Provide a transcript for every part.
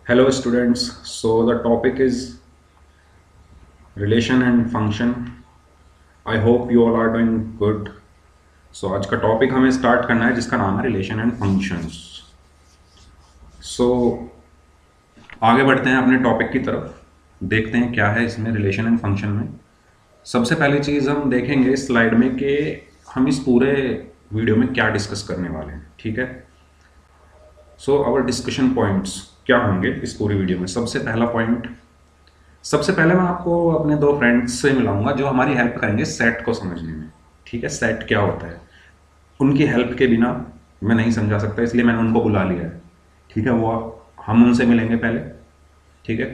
Hello students, so the topic is relation and function. I hope you all are doing good. So आज का topic हमें start करना है जिसका नाम है रिलेशन एंड फंक्शंस. सो आगे बढ़ते हैं अपने टॉपिक की तरफ. देखते हैं क्या है इसमें रिलेशन एंड फंक्शन में. सबसे पहली चीज़ हम देखेंगे इस स्लाइड में कि हम इस पूरे वीडियो में क्या डिस्कस करने वाले हैं. ठीक है. सो आवर डिस्कशन पॉइंट्स क्या होंगे इस पूरी वीडियो में. सबसे पहला पॉइंट, सबसे पहले मैं आपको अपने दो फ्रेंड्स से मिलाऊंगा जो हमारी हेल्प करेंगे सेट को समझने में. ठीक है. सेट क्या होता है, उनकी हेल्प के बिना मैं नहीं समझा सकता, इसलिए मैंने उनको बुला लिया है. ठीक है. वो हम उनसे मिलेंगे पहले. ठीक है.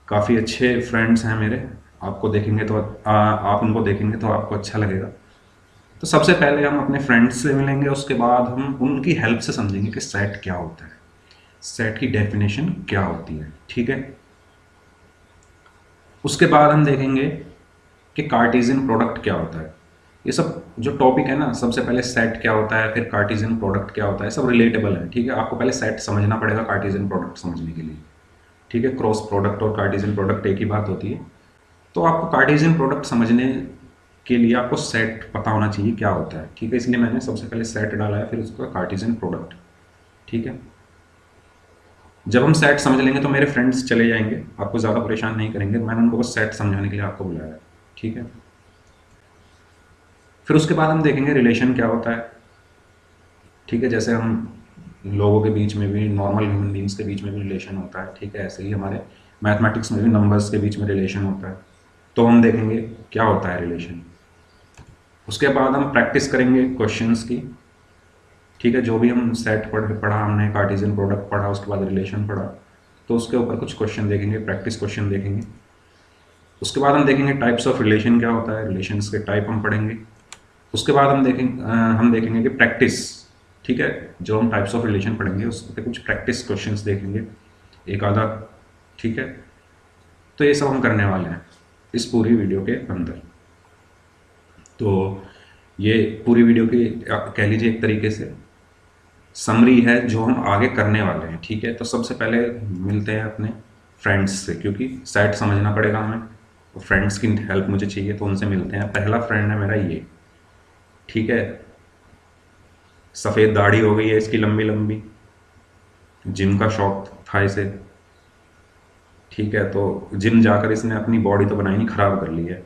काफ़ी अच्छे फ्रेंड्स हैं मेरे. आपको देखेंगे तो आप उनको देखेंगे तो आपको अच्छा लगेगा. तो सबसे पहले हम अपने फ्रेंड्स से मिलेंगे, उसके बाद हम उनकी हेल्प से समझेंगे कि सेट क्या होता है, सेट की डेफिनेशन क्या होती है. ठीक है. उसके बाद हम देखेंगे कि कार्टेशियन प्रोडक्ट क्या होता है. ये सब जो टॉपिक है ना, सबसे पहले सेट क्या होता है, फिर कार्टेशियन प्रोडक्ट क्या होता है, सब रिलेटेबल है. ठीक है. आपको पहले सेट समझना पड़ेगा कार्टेशियन प्रोडक्ट समझने के लिए. ठीक है. क्रॉस प्रोडक्ट और कार्टेशियन प्रोडक्ट एक ही बात होती है. तो आपको कार्टेशियन प्रोडक्ट समझने के लिए आपको सेट पता होना चाहिए क्या होता है. ठीक है. इसलिए मैंने सबसे पहले सेट डाला है, फिर उसका कार्टेशियन प्रोडक्ट. ठीक है. जब हम सेट समझ लेंगे तो मेरे फ्रेंड्स चले जाएंगे, आपको ज़्यादा परेशान नहीं करेंगे. मैंने उनको बस सेट समझाने के लिए आपको बुलाया है. ठीक है. फिर उसके बाद हम देखेंगे रिलेशन क्या होता है. ठीक है. जैसे हम लोगों के बीच में भी, नॉर्मल ह्यूमन बींग्स के बीच में भी रिलेशन होता है. ठीक है. ऐसे ही हमारे मैथमेटिक्स में भी नंबर्स के बीच में रिलेशन होता है. तो हम देखेंगे क्या होता है रिलेशन. उसके बाद हम प्रैक्टिस करेंगे क्वेश्चंस की. ठीक है. जो भी हम सेट पढ़ा हमने, कार्टेशियन प्रोडक्ट पढ़ा, उसके बाद रिलेशन पढ़ा, तो उसके ऊपर कुछ क्वेश्चन देखेंगे, प्रैक्टिस क्वेश्चन देखेंगे. उसके बाद हम देखेंगे टाइप्स ऑफ रिलेशन क्या होता है, रिलेशंस के टाइप हम पढ़ेंगे. उसके बाद हम देखेंगे कि प्रैक्टिस. ठीक है. जो हम टाइप्स ऑफ रिलेशन पढ़ेंगे उस पर कुछ प्रैक्टिस क्वेश्चंस देखेंगे, एक आधा. ठीक है. तो ये सब हम करने वाले हैं इस पूरी वीडियो के अंदर. तो ये पूरी वीडियो की कह लीजिए एक तरीके से समरी है जो हम आगे करने वाले हैं. ठीक है. तो सबसे पहले मिलते हैं अपने फ्रेंड्स से, क्योंकि सेट समझना पड़ेगा हमें, तो फ्रेंड्स की हेल्प मुझे चाहिए, तो उनसे मिलते हैं. पहला फ्रेंड है मेरा ये. ठीक है. सफ़ेद दाढ़ी हो गई है इसकी लंबी लंबी, जिम का शौक था इसे. ठीक है. तो जिम जाकर इसने अपनी बॉडी तो बनाई नहीं, खराब कर ली है.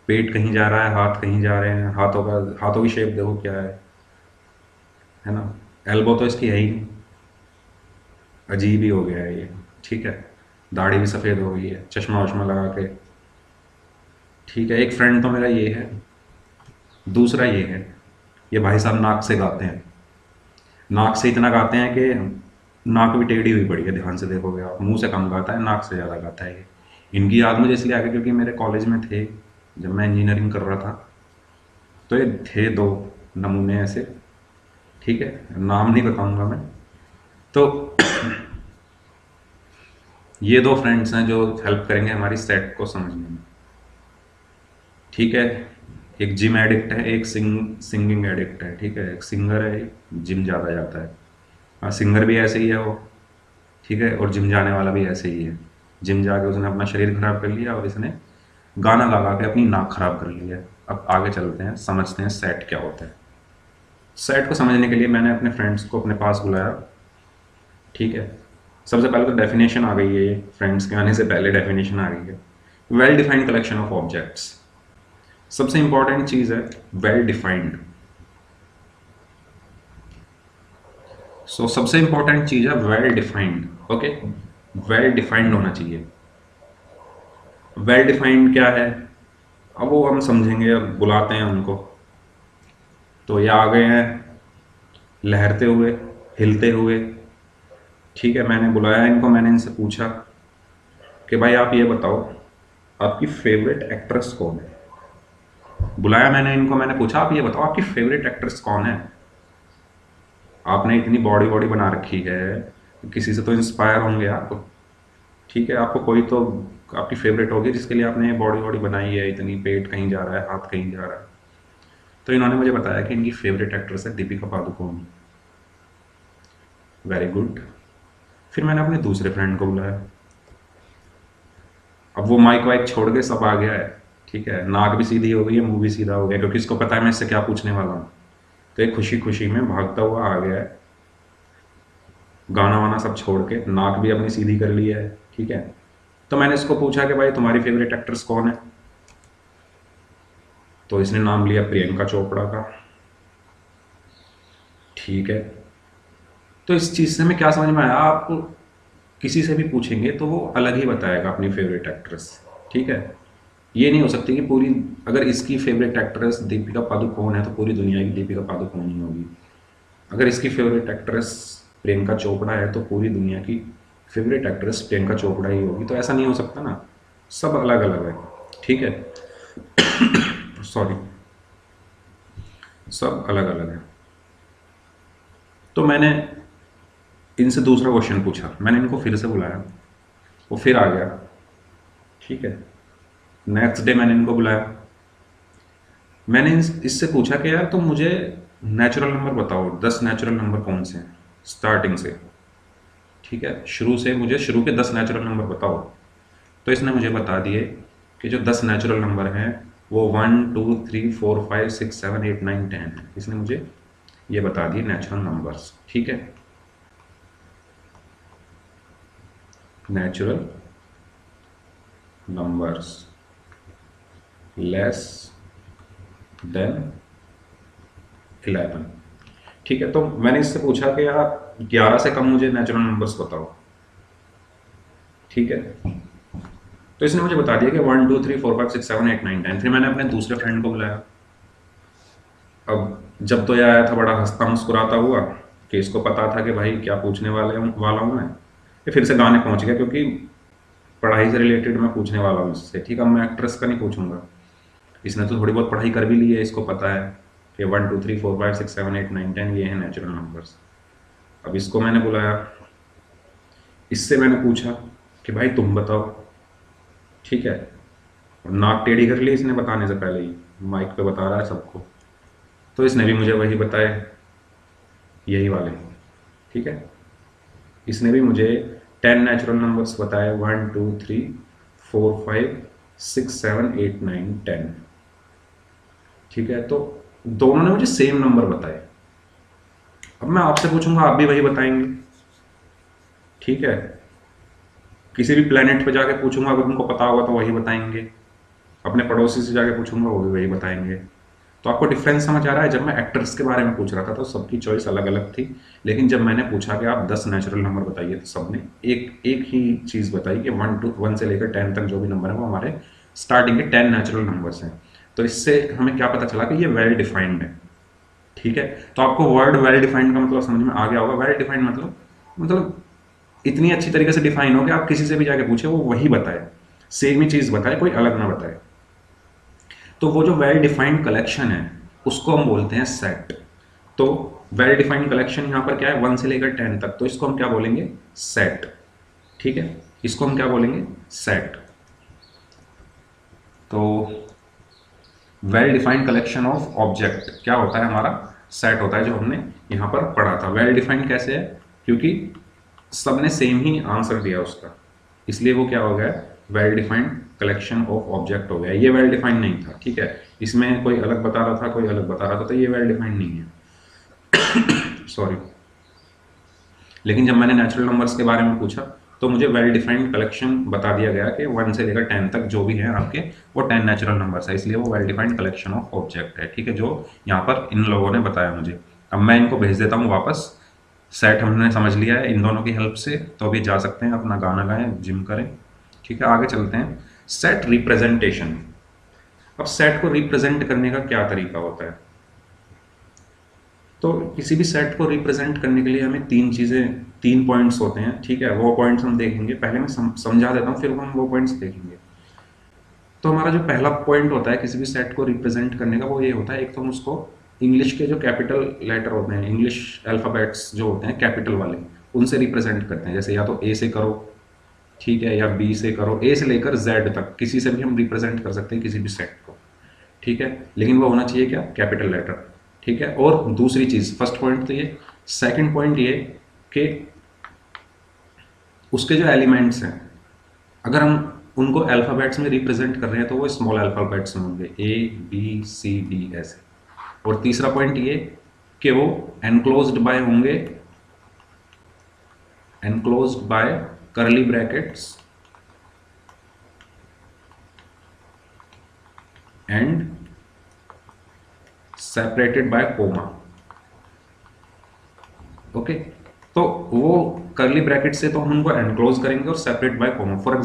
पेट कहीं जा रहा है, हाथ कहीं जा रहे हैं. हाथों की शेप देखो क्या है ना. एल्बो तो इसकी है ही नहीं, अजीब ही हो गया है ये. ठीक है. दाढ़ी भी सफ़ेद हो गई है, चश्मा वश्मा लगा के. ठीक है. एक फ्रेंड तो मेरा ये है. दूसरा ये है, ये भाई साहब नाक से गाते हैं. नाक से इतना गाते हैं कि नाक भी टेढ़ी हुई पड़ी है. ध्यान से देखोगे आप, मुंह से कम गाता है, नाक से ज़्यादा गाता है ये. इनकी याद मुझे इसलिए आ गई क्योंकि मेरे कॉलेज में थे जब मैं इंजीनियरिंग कर रहा था, तो ये थे दो नमूने ऐसे. ठीक है. नाम नहीं बताऊंगा मैं. तो ये दो फ्रेंड्स हैं जो हेल्प करेंगे हमारी सेट को समझने में. ठीक है. एक जिम एडिक्ट है, एक सिंगिंग एडिक्ट है. ठीक है. एक सिंगर है, जिम ज़्यादा जाता है. हाँ, सिंगर भी ऐसे ही है वो. ठीक है. और जिम जाने वाला भी ऐसे ही है. जिम जाके उसने अपना शरीर खराब कर लिया और इसने गाना गा गा के अपनी नाक खराब कर ली है. अब आगे चलते हैं, समझते हैं सेट क्या होता है. सेट को समझने के लिए मैंने अपने फ्रेंड्स को अपने पास बुलाया. ठीक है. सबसे पहले तो डेफिनेशन आ गई है, ये फ्रेंड्स के आने से पहले डेफिनेशन आ गई है. Well defined collection of objects. सबसे इंपॉर्टेंट चीज़ है वेल डिफाइंड. सो सबसे इंपॉर्टेंट चीज़ है well defined. Okay. Well defined होना चाहिए. वेल डिफाइंड क्या है, अब वो हम समझेंगे. अब बुलाते हैं उनको. तो ये आ गए हैं लहरते हुए, हिलते हुए. ठीक है. मैंने बुलाया इनको, मैंने इनसे पूछा कि भाई आप ये बताओ आपकी फेवरेट एक्ट्रेस कौन है. बुलाया मैंने इनको, मैंने पूछा आप ये बताओ आपकी फेवरेट एक्ट्रेस कौन है. आपने इतनी बॉडी बॉडी बना रखी है, किसी से तो इंस्पायर होंगे आप. ठीक है. आपको कोई तो आपकी फेवरेट होगी जिसके लिए आपने बॉडी बॉडी बनाई है इतनी. पेट कहीं जा रहा है, हाथ कहीं जा रहा है. तो इन्होंने मुझे बताया कि इनकी फेवरेट एक्ट्रेस है दीपिका पादुकोण. Very good. फिर मैंने अपने दूसरे फ्रेंड को बुलाया। अब वो माइक वाइक छोड़ के सब आ गया है, ठीक है, नाक भी सीधी हो गई है, मुंह भी सीधा हो गया, क्योंकि इसको पता है मैं इससे क्या पूछने वाला हूँ। तो एक खुशी खुशी में भागता हुआ आ गया है, गाना वाना सब छोड़ के, नाक भी अपनी सीधी कर ली है, ठीक है। तो मैंने इसको पूछा कि भाई तुम्हारी फेवरेट एक्ट्रेस कौन है? तो इसने नाम लिया प्रियंका चोपड़ा का, ठीक है। तो इस चीज़ से हमें क्या समझ में आया, आप किसी से भी पूछेंगे तो वो अलग ही बताएगा अपनी फेवरेट एक्ट्रेस, ठीक है। ये नहीं हो सकती कि पूरी, अगर इसकी फेवरेट एक्ट्रेस दीपिका पादुकोण है तो पूरी दुनिया की दीपिका पादुकोण ही होगी। अगर इसकी फेवरेट एक्ट्रेस प्रियंका चोपड़ा है तो पूरी दुनिया की फेवरेट एक्ट्रेस प्रियंका चोपड़ा ही होगी। तो ऐसा नहीं हो सकता ना, सब अलग अलग है, ठीक है। सॉरी, सब अलग अलग है। तो मैंने इनसे दूसरा क्वेश्चन पूछा, मैंने इनको फिर से बुलाया, वो फिर आ गया, ठीक है। नेक्स्ट डे मैंने इनको बुलाया, मैंने इससे पूछा कि यार तुम मुझे नेचुरल नंबर बताओ, 10 नेचुरल नंबर कौन से हैं स्टार्टिंग से, ठीक है, शुरू से मुझे शुरू के 10 नेचुरल नंबर बताओ। तो इसने मुझे बता दिए कि जो 10 नेचुरल नंबर हैं वो 1 2 3 4 5 6 7 8 9 10 है। इसने मुझे ये बता दिए नेचुरल नंबर्स, ठीक है, नेचुरल नंबर्स लेस देन 11, ठीक है। तो मैंने इससे पूछा कि यार 11 से कम मुझे नेचुरल नंबर्स बताओ, ठीक है। तो इसने मुझे बता दिया कि 1 2 3 4 5 6 7 8 9 10। फिर मैंने अपने दूसरे फ्रेंड को बुलाया। अब जब तो ये आया था बड़ा हंसता मुस्कुराता हुआ कि इसको पता था कि भाई क्या पूछने वाला हूँ मैं, ये फिर से गाने पहुंच गया, क्योंकि पढ़ाई से रिलेटेड मैं पूछने वाला हूँ इससे, ठीक है। मैं एक्ट्रेस का नहीं पूछूंगा, इसने तो थोड़ी बहुत पढ़ाई कर भी ली है, इसको पता है कि 1 2 3 4 5 6 7 8 9 10 ये हैं नेचुरल नंबर्स। अब इसको मैंने बुलाया, इससे मैंने पूछा कि भाई तुम बताओ, ठीक है। और नाक टेढ़ी कर ली इसने बताने से पहले ही, माइक पे बता रहा है सबको। तो इसने भी मुझे वही बताए, यही वाले, ठीक है। इसने भी मुझे 10 नेचुरल नंबर्स बताए, 1 2 3 4 5 6 7 8 9 10, ठीक है। तो दोनों ने मुझे सेम नंबर बताए। अब मैं आपसे पूछूंगा, आप भी वही बताएंगे, ठीक है। किसी भी प्लेनेट पे जाके पूछूंगा, अगर उनको पता होगा तो वही बताएंगे। अपने पड़ोसी से जाके पूछूंगा, वो भी वही बताएंगे। तो आपको डिफरेंस समझ आ रहा है? जब मैं एक्टर्स के बारे में पूछ रहा था तो सबकी चॉइस अलग अलग थी, लेकिन जब मैंने पूछा कि आप 10 नेचुरल नंबर बताइए तो सबने एक एक ही चीज़ बताई कि 1 से लेकर 10 तक जो भी नंबर है वो हमारे स्टार्टिंग के 10 नेचुरल नंबर्स हैं। तो इससे हमें क्या पता चला कि ये वेल डिफाइंड है, ठीक है। तो आपको वर्ड वेल डिफाइंड का मतलब समझ में आ गया होगा। वेल डिफाइंड मतलब इतनी अच्छी तरीके से डिफाइन हो कि आप किसी से भी जाके पूछे वो वही बताए, सेम ही चीज़ बताए, कोई अलग ना बताए। तो वो जो वेल डिफाइंड कलेक्शन है उसको हम बोलते हैं सेट। तो वेल डिफाइंड कलेक्शन यहाँ पर क्या है, 1 से लेकर 10 तक, तो इसको हम क्या बोलेंगे, सेट, ठीक है। इसको हम क्या बोलेंगे, सेट। तो well defined collection of object क्या होता है, हमारा सेट होता है, जो हमने यहाँ पर पढ़ा था। वेल डिफाइंड कैसे है, क्योंकि सबने सेम ही आंसर दिया उसका, इसलिए वो क्या हो गया, well defined collection of object हो गया। ये वेल डिफाइंड नहीं था, ठीक है। इसमें कोई अलग बता रहा था, कोई अलग बता रहा था, तो ये वेल डिफाइंड नहीं है। सॉरी। लेकिन जब मैंने नेचुरल नंबर्स के बारे में पूछा तो मुझे वेल डिफाइंड कलेक्शन बता दिया गया कि 1 से लेकर 10 तक जो भी है आपके, वो 10 नेचुरल नंबर्स है, इसलिए वो well defined collection of object है, ठीक है, जो यहाँ पर इन लोगों ने बताया मुझे। अब मैं इनको भेज देता हूँ वापस। सेट हमने समझ लिया है इन दोनों की हेल्प से, तो अभी जा सकते हैं, अपना गाना गाएं, जिम करें, ठीक है। आगे चलते हैं, सेट रिप्रेजेंटेशन। अब सेट को रिप्रेजेंट करने का क्या तरीका होता है? तो किसी भी सेट को रिप्रेजेंट करने के लिए हमें तीन पॉइंट्स होते हैं, ठीक है। वो पॉइंट्स हम देखेंगे, पहले मैं समझा देता हूँ, फिर हम वो पॉइंट्स देखेंगे। तो हमारा जो पहला पॉइंट होता है किसी भी सेट को रिप्रेजेंट करने का, वो ये होता है, एक तो हम उसको इंग्लिश के जो कैपिटल लेटर होते हैं, इंग्लिश अल्फ़ाबेट्स जो होते हैं कैपिटल वाले, उनसे रिप्रेजेंट करते हैं। जैसे या तो ए से करो, ठीक है, या बी से करो, ए से लेकर जेड तक किसी से भी हम रिप्रेजेंट कर सकते हैं किसी भी सेट को, ठीक है। लेकिन वो होना चाहिए क्या, कैपिटल लेटर, ठीक है। और दूसरी चीज़, फर्स्ट पॉइंट तो ये, सेकंड पॉइंट ये कि उसके जो एलिमेंट्स हैं, अगर हम उनको अल्फ़ाबेट्स में रिप्रेजेंट कर रहे हैं तो वो स्मॉल अल्फ़ाबेट्स में होंगे, ए बी सी डी ऐसे। और तीसरा पॉइंट ये कि वो एनक्लोज्ड बाय होंगे, enclosed by curly brackets and separated by comma. Okay, तो वो कर्ली ब्रैकेट से तो हम उनको एनक्लोज करेंगे और separate by comma. For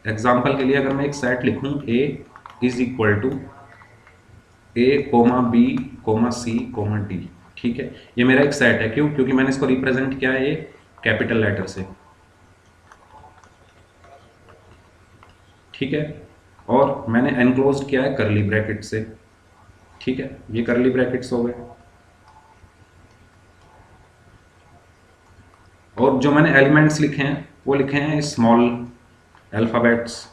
example के लिए अगर मैं एक सेट लिखूं A is equal to A comma B comma C comma D, ठीक है, ये मेरा एक सेट है। क्यों? क्योंकि मैंने इसको रिप्रेजेंट किया है ये कैपिटल लेटर से, ठीक है, और मैंने एनक्लोज किया है करली ब्रैकेट से, ठीक है, ये करली ब्रैकेट्स हो गए। और जो मैंने एलिमेंट्स लिखे हैं वो लिखे हैं स्मॉल अल्फाबेट्स,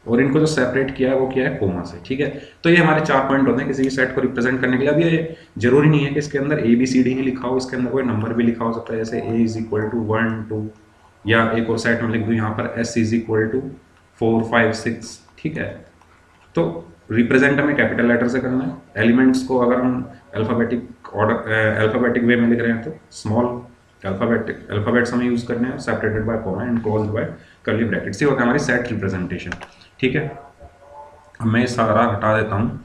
और इनको जो सेपरेट किया है वो किया है कोमा से, ठीक है। तो ये हमारे 4 पॉइंट होते हैं किसी भी सेट को रिप्रेजेंट करने के लिए। अब ये जरूरी नहीं है कि इसके अंदर ए बी सी डी ही लिखा हो, इसके अंदर कोई नंबर भी लिखा हो सकता है, जैसे ए इज इक्वल टू 1 2, या एक और सेट में लिख दूँ यहाँ पर एस इज इक्वल टू 4 5 6, ठीक है। तो रिप्रेजेंट हमें कैपिटल लेटर से करना है। एलिमेंट्स को अगर हम अल्फाबेटिक वे में लिख रहे हैं तो स्मॉल अल्फाबेट्स हमें यूज करने हैं, separated by comma and closed by curly brackets. ये होता है हमारी सेट रिप्रेजेंटेशन, ठीक है। अब मैं सारा हटा देता हूँ।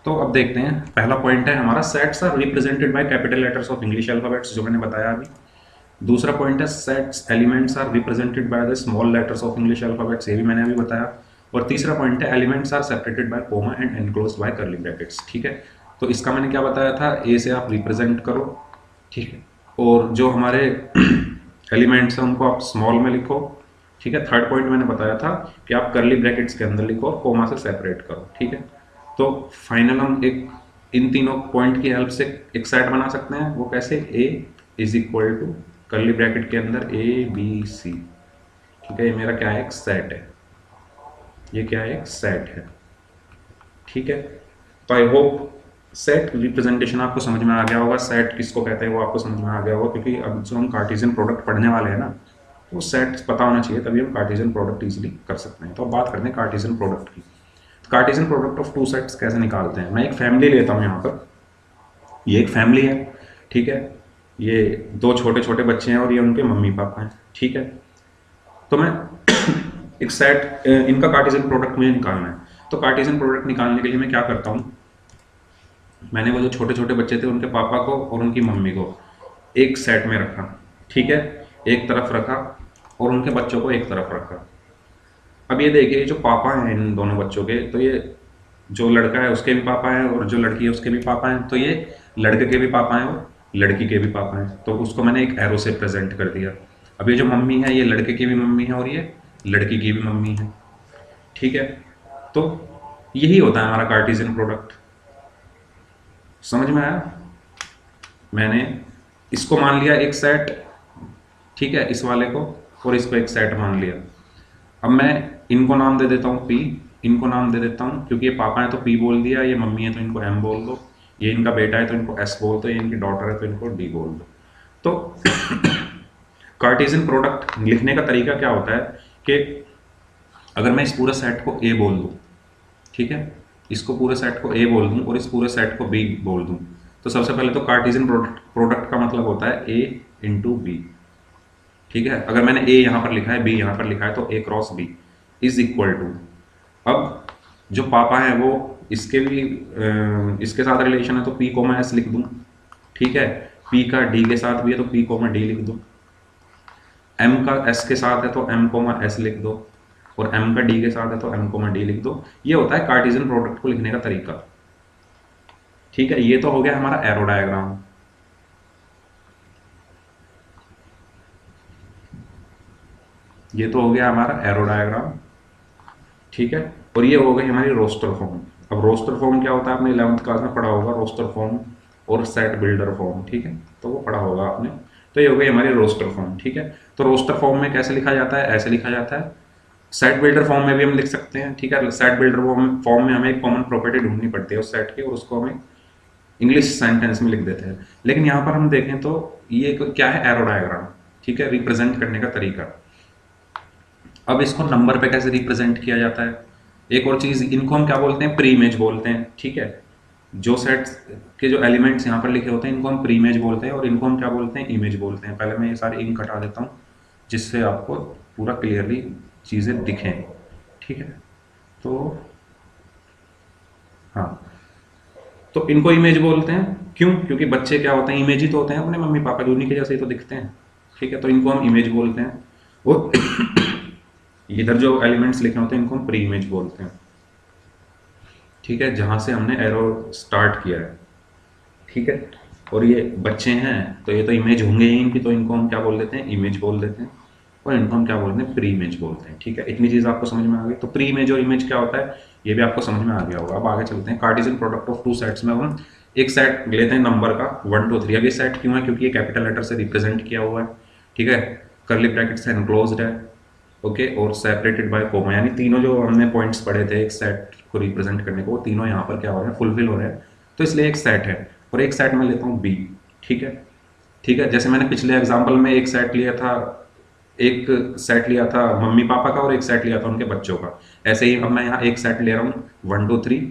तो अब देखते हैं, पहला पॉइंट है हमारा sets are represented by capital letters of English alphabets, जो मैंने बताया अभी। दूसरा पॉइंट है sets elements are represented by the small letters of English alphabets, ये भी मैंने अभी बताया। और तीसरा पॉइंट है elements are separated by comma and enclosed by curly brackets, ठीक है। तो इसका मैंने क्या बताया था, ए से आप रिप्रेजेंट करो, ठीक है, और जो हमारे एलिमेंट्स हैं उनको आप स्मॉल में लिखो, ठीक है। थर्ड पॉइंट मैंने बताया था कि आप कर्ली ब्रैकेट्स के अंदर लिखो और कोमा से सेपरेट करो, ठीक है। तो फाइनल हम एक इन तीनों पॉइंट की हेल्प से एक सेट बना सकते हैं। वो कैसे, A is equal to curly bracket के अंदर ए बी सी, ठीक है, ये मेरा क्या है, एक सेट है, ये क्या है, एक सेट है, ठीक है। तो आई होप सेट रिप्रेजेंटेशन आपको समझ में आ गया होगा, सेट किसको कहते हैं वो आपको समझ में आ गया होगा, क्योंकि अब जो हम कार्टेशियन प्रोडक्ट पढ़ने वाले हैं ना, वो सेट पता होना चाहिए, तभी हम कार्टेशियन प्रोडक्ट इजीली कर सकते हैं। तो अब बात करते हैं कार्टेशियन प्रोडक्ट की। Cartesian product of two sets कैसे निकालते हैं। मैं एक फैमिली लेता हूँ यहाँ पर, ये एक फैमिली है, ठीक है, ये 2 छोटे छोटे बच्चे हैं और ये उनके मम्मी पापा हैं, ठीक है। तो मैं एक सेट, इनका कार्टेशियन प्रोडक्ट मुझे निकालना है। तो कार्टेशियन प्रोडक्ट निकालने के लिए मैं क्या करता हूँ, मैंने वो जो छोटे छोटे बच्चे थे उनके पापा को और उनकी मम्मी को एक सेट में रखा, ठीक है, एक तरफ रखा, और उनके बच्चों को एक तरफ रखा। अब ये देखिए, जो पापा हैं इन दोनों बच्चों के, तो ये जो लड़का है उसके भी पापा हैं और जो लड़की है उसके भी पापा हैं, तो ये लड़के के भी पापा हैं और लड़की के भी पापा हैं, तो उसको मैंने एक एरो से प्रेजेंट कर दिया। अब ये जो मम्मी है ये लड़के की भी मम्मी है और ये लड़की की भी मम्मी है, ठीक है। तो यही होता है हमारा कार्टेशियन प्रोडक्ट, समझ में आया। मैंने इसको मान लिया एक सेट, ठीक है, इस वाले को, और इसको एक सेट मान लिया। अब मैं इनको नाम दे देता हूँ P, इनको नाम दे देता हूँ, क्योंकि ये पापा है तो P बोल दिया, ये मम्मी है तो इनको M बोल दो, ये इनका बेटा है तो इनको S बोल दो, ये इनकी डॉटर है तो इनको D बोल दो। तो कार्टेशियन प्रोडक्ट लिखने का तरीका क्या होता है कि अगर मैं इस पूरे सेट को A बोल दूँ, ठीक है, इसको पूरे सेट को A बोल दूँ और इस पूरे सेट को B बोल दूँ, तो सबसे पहले तो कार्टेशियन प्रोडक्ट का मतलब होता है A इंटू बी, ठीक है। अगर मैंने A यहाँ पर लिखा है, B यहाँ पर लिखा है, तो A cross B is equal to, अब जो पापा हैं वो इसके भी इसके साथ रिलेशन है तो P कोमा S लिख दूँ, ठीक है। P का D के साथ भी है तो P कोमा D लिख दूँ, M का S के साथ है तो M कोमा S लिख दो, और M का D के साथ है तो M कोमा D लिख दो। ये होता है कार्टेशियन प्रोडक्ट को लिखने का तरीका, ठीक है। ये तो हो गया हमारा एरो डायग्राम, ये तो हो गया हमारा एरो डायग्राम, ठीक है। और ये हो गई हमारी रोस्टर फॉर्म। अब रोस्टर फॉर्म क्या होता है, आपने 11th क्लास में पढ़ा होगा, रोस्टर फॉर्म और सेट बिल्डर फॉर्म, ठीक है, तो वो पढ़ा होगा आपने। तो ये हो गई हमारी रोस्टर फॉर्म, ठीक है। तो रोस्टर फॉर्म में कैसे लिखा जाता है, ऐसे लिखा जाता है। सेट बिल्डर फॉर्म में भी हम लिख सकते हैं, ठीक है। सेट बिल्डर फॉर्म में हमें एक कॉमन प्रॉपर्टी ढूंढनी पड़ती है उस सेट की, और उसको हमें इंग्लिश सेंटेंस में लिख देते हैं। लेकिन यहाँ पर हम देखें तो ये क्या है, एरो डायग्राम, ठीक है, रिप्रेजेंट करने का तरीका। अब इसको नंबर पे कैसे रिप्रेजेंट किया जाता है, एक और चीज़, इनको हम क्या बोलते हैं, प्री इमेज बोलते हैं, ठीक है। जो सेट के जो एलिमेंट्स यहाँ पर लिखे होते हैं इनको हम प्री इमेज बोलते हैं, और इनको हम क्या बोलते हैं, इमेज बोलते हैं। पहले मैं ये सारे इंक हटा देता हूँ जिससे आपको पूरा क्लियरली चीज़ें दिखें, ठीक है। तो हाँ, तो इनको इमेज बोलते हैं, क्यों, क्योंकि बच्चे क्या होते हैं, इमेज ही तो होते हैं अपने मम्मी पापा के, उन्हीं के जैसे ही तो दिखते हैं, ठीक है। तो इनको हम इमेज बोलते हैं, और इधर जो एलिमेंट्स लिखे होते हैं इनको हम प्री इमेज बोलते हैं, ठीक है, जहाँ से हमने एरो स्टार्ट किया है, ठीक है। और ये बच्चे हैं तो ये तो इमेज होंगे ही इनकी, तो इनको हम क्या बोल देते हैं, इमेज बोल देते हैं, और इनको हम क्या बोलते हैं, प्री इमेज बोलते हैं, ठीक है। इतनी चीज़ आपको समझ में आ गई। तो प्री इमेज और इमेज क्या होता है ये भी आपको समझ में आ गया होगा। अब आगे चलते हैं, Cartesian product of two sets में हम एक सेट लेते हैं नंबर का 1 2 3। अब ये सेट क्यों है, क्योंकि ये कैपिटल लेटर से रिप्रेजेंट किया हुआ है, ठीक है, करली ब्रैकेट से एनक्लोज्ड है, ओके, और सेपरेटेड बाय कोमा, यानी तीनों जो हमने पॉइंट्स पढ़े थे एक सेट को रिप्रेजेंट करने को, वो तीनों यहाँ पर क्या हो रहे हैं, फुलफिल हो रहे हैं। तो इसलिए एक सेट है, और एक सेट में लेता हूँ बी, ठीक है, ठीक है। जैसे मैंने पिछले एग्जाम्पल में एक सेट लिया था, एक सेट लिया था मम्मी पापा का, और एक सेट लिया था उनके बच्चों का। ऐसे ही अब मैं यहाँ एक सेट ले रहा हूँ 1 2 3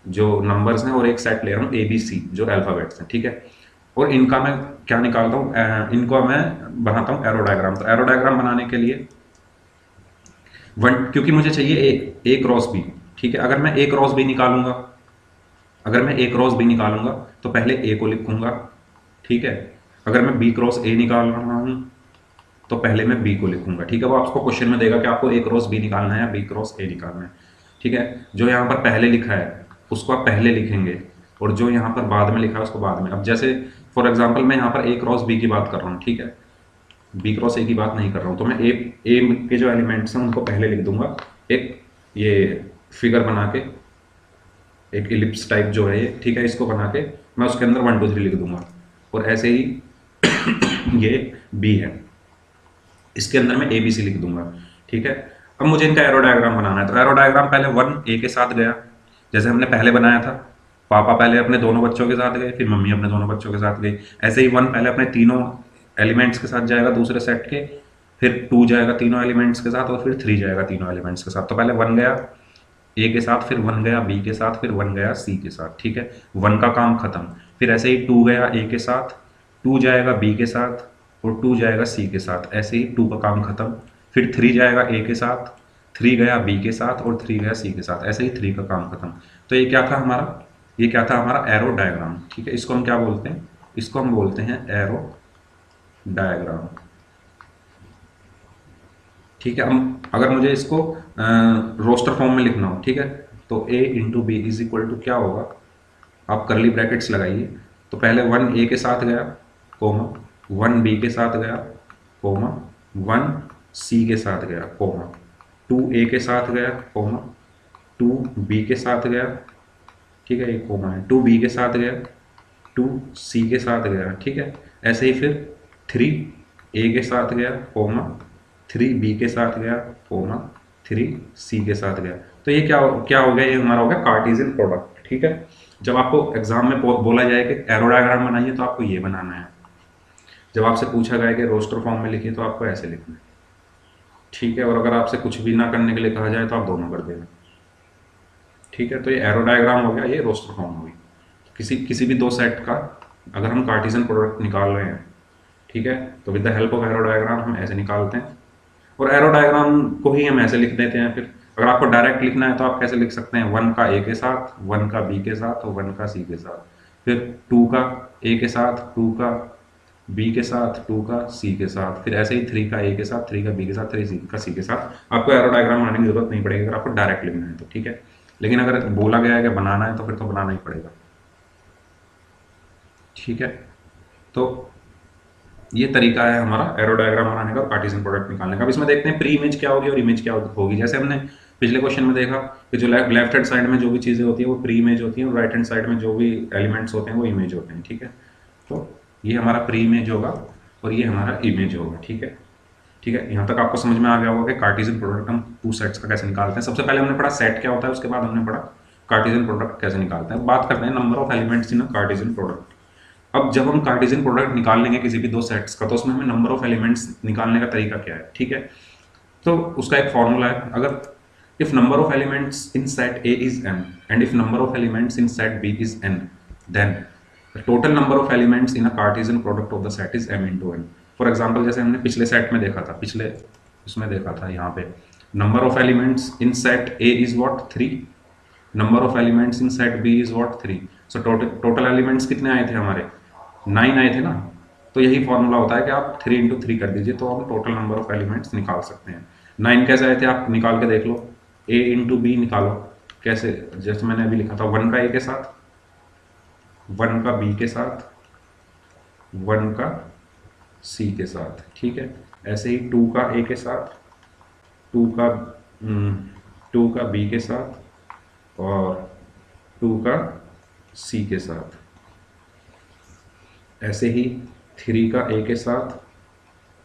जो नंबर्स हैं, और एक सेट ले रहा हूँ ABC जो अल्फ़ाबेट्स हैं, ठीक है। और इनका मैं क्या निकालता हूँ, इनको मैं बनाता हूँ एरो डायग्राम। तो एरो डायग्राम बनाने के लिए क्योंकि मुझे चाहिए ए क्रॉस बी, ठीक है। अगर मैं ए क्रॉस बी निकालूंगा, अगर मैं ए क्रॉस बी निकालूंगा तो पहले ए को लिखूंगा, ठीक है। अगर मैं बी क्रॉस ए निकाल रहा हूं तो पहले मैं बी को लिखूंगा, ठीक है। वो आपको क्वेश्चन में देगा कि आपको ए क्रॉस बी निकालना है या बी क्रॉस ए निकालना है, ठीक है। जो यहाँ पर पहले लिखा है उसको आप पहले लिखेंगे, और जो यहाँ पर बाद में लिखा है उसको बाद में। अब जैसे फॉर एग्जाम्पल मैं यहाँ पर ए क्रॉस बी की बात कर रहा हूँ, ठीक है, बी क्रॉस ए की बात नहीं कर रहा हूँ। तो मैं ए के जो एलिमेंट्स हैं उनको पहले लिख दूंगा, एक ये फिगर बना के, एक इलिप्स टाइप जो है ये, ठीक है, इसको बना के मैं उसके अंदर 1 2 3 लिख दूंगा। और ऐसे ही ये बी है, इसके अंदर मैं ABC लिख दूंगा, ठीक है। अब मुझे इनका एरो डायग्राम बनाना है। तो एरो डायग्राम पहले 1 A के साथ गया, जैसे हमने पहले बनाया था, पापा पहले अपने दोनों बच्चों के साथ गए, फिर मम्मी अपने दोनों बच्चों के साथ गई। ऐसे ही 1 पहले अपने तीनों एलिमेंट्स के साथ जाएगा दूसरे सेट के, फिर 2 जाएगा तीनों एलिमेंट्स के साथ, और फिर 3 जाएगा तीनों एलिमेंट्स के साथ। तो पहले 1 गया A के साथ, फिर 1 गया B के साथ, फिर 1 गया C के साथ, ठीक है। 1 का काम खत्म। फिर ऐसे ही 2 गया A के साथ, 2 जाएगा B के साथ, और 2 जाएगा C के साथ। ऐसे ही 2 का काम खत्म। फिर 3 जाएगा A के साथ, 3 गया B के साथ, और 3 गया C के साथ। ऐसे ही 3 का काम खत्म। तो ये क्या था हमारा, ये क्या था हमारा एरो डायग्राम, ठीक है। इसको हम क्या बोलते हैं, इसको हम बोलते हैं एरो डायग्राम, ठीक है। हम अगर मुझे इसको रोस्टर फॉर्म में लिखना हो, ठीक है, तो A into B is equal to क्या होगा, आप करली ब्रैकेट्स लगाइए। तो पहले 1 A के साथ गया, कोमा, 1 B के साथ गया, कोमा, 1 C के साथ गया, कोमा, 2 A के साथ गया, कोमा, 2 B के साथ गया, ठीक है, एक कोमा है, 2 B के साथ गया, 2 C के साथ गया, ठीक है। ऐसे ही फिर 3 A के साथ गया, कोमा, 3 B के साथ गया, कोमा, 3 C के साथ गया। तो ये क्या हो गया, ये हमारा हो गया कार्टेशियन प्रोडक्ट, ठीक है। जब आपको एग्जाम में बोला जाए कि एरो डायग्राम बनाइए तो आपको ये बनाना है। जब आपसे पूछा गया कि रोस्टर फॉर्म में लिखिए तो आपको ऐसे लिखना है, ठीक है। और अगर आपसे कुछ भी ना करने के लिए कहा जाए तो आप दोनों कर देना, ठीक है। तो ये एरो डायग्राम हो गया, ये रोस्टर फॉर्म हो गई। किसी भी दो सेट का अगर हम कार्टेशियन प्रोडक्ट निकाल रहे हैं, ठीक है, तो with the help of arrow diagram हम ऐसे निकालते हैं। और एरो डायग्राम को ही हम ऐसे लिख देते हैं। फिर अगर आपको डायरेक्ट लिखना है तो आप कैसे लिख सकते हैं, 1 का A के साथ, 1 का B के साथ, और 1 का C के साथ, फिर 2 का A के साथ, 2 का B के साथ, 2 का C के साथ, फिर ऐसे ही 3 का A के साथ, 3 का B के साथ, 3 का C के साथ। आपको एरो डायग्राम बनाने की जरूरत नहीं पड़ेगी अगर आपको डायरेक्ट लिखना है तो, ठीक है। लेकिन अगर बोला गया है कि बनाना है तो फिर तो बनाना ही पड़ेगा, ठीक है। तो ये तरीका है हमारा एरो डायग्राम बनाने का और कार्टेशियन प्रोडक्ट निकालने का। अब इसमें देखते हैं प्री इमेज क्या होगी और इमेज क्या होगी। जैसे हमने पिछले क्वेश्चन में देखा कि जो लेफ्ट हैंड साइड में जो भी चीज़ें होती है वो प्री इमेज होती है, और राइट हैंड साइड में जो भी एलिमेंट्स होते हैं वो इमेज होते हैं, ठीक है। तो ये हमारा प्री इमेज होगा और ये हमारा इमेज होगा, ठीक है। ठीक है, यहाँ तक आपको समझ में आ गया होगा कि कार्टेशियन प्रोडक्ट हम टू सेट्स का कैसे निकालते हैं। सबसे पहले हमने पढ़ा सेट क्या होता है, उसके बाद हमने पढ़ा कार्टेशियन प्रोडक्ट कैसे निकालते हैं। बात करते हैं number of elements in a Cartesian product. अब जब हम कार्टेशियन प्रोडक्ट निकाल लेंगे किसी भी दो सेट्स का, तो उसमें हमें नंबर ऑफ एलिमेंट्स निकालने का तरीका क्या है, ठीक है। तो उसका एक फॉर्मूला है, अगर if number of elements in set A is n and if number of elements in set B is n, then the total number of elements in a Cartesian product of the set is m into n। For example जैसे हमने पिछले set में देखा था, पिछले इसमें देखा था, यहाँ पे number of elements in set A is what 3, number of elements in set B is what 3। So total elements कितने आए थे हमारे, 9 आए थे ना। तो यही फॉर्मूला होता है कि आप 3 into 3 कर दीजिए तो आप टोटल नंबर ऑफ एलिमेंट्स निकाल सकते हैं। 9 कैसे आए थे आप निकाल के देख लो, a into b निकालो कैसे, जैसे मैंने अभी लिखा था 1 का a के साथ, 1 का b के साथ, 1 का c के साथ, ठीक है। ऐसे ही 2 का a के साथ, 2 का b के साथ और 2 का c के साथ। ऐसे ही 3 का a के साथ,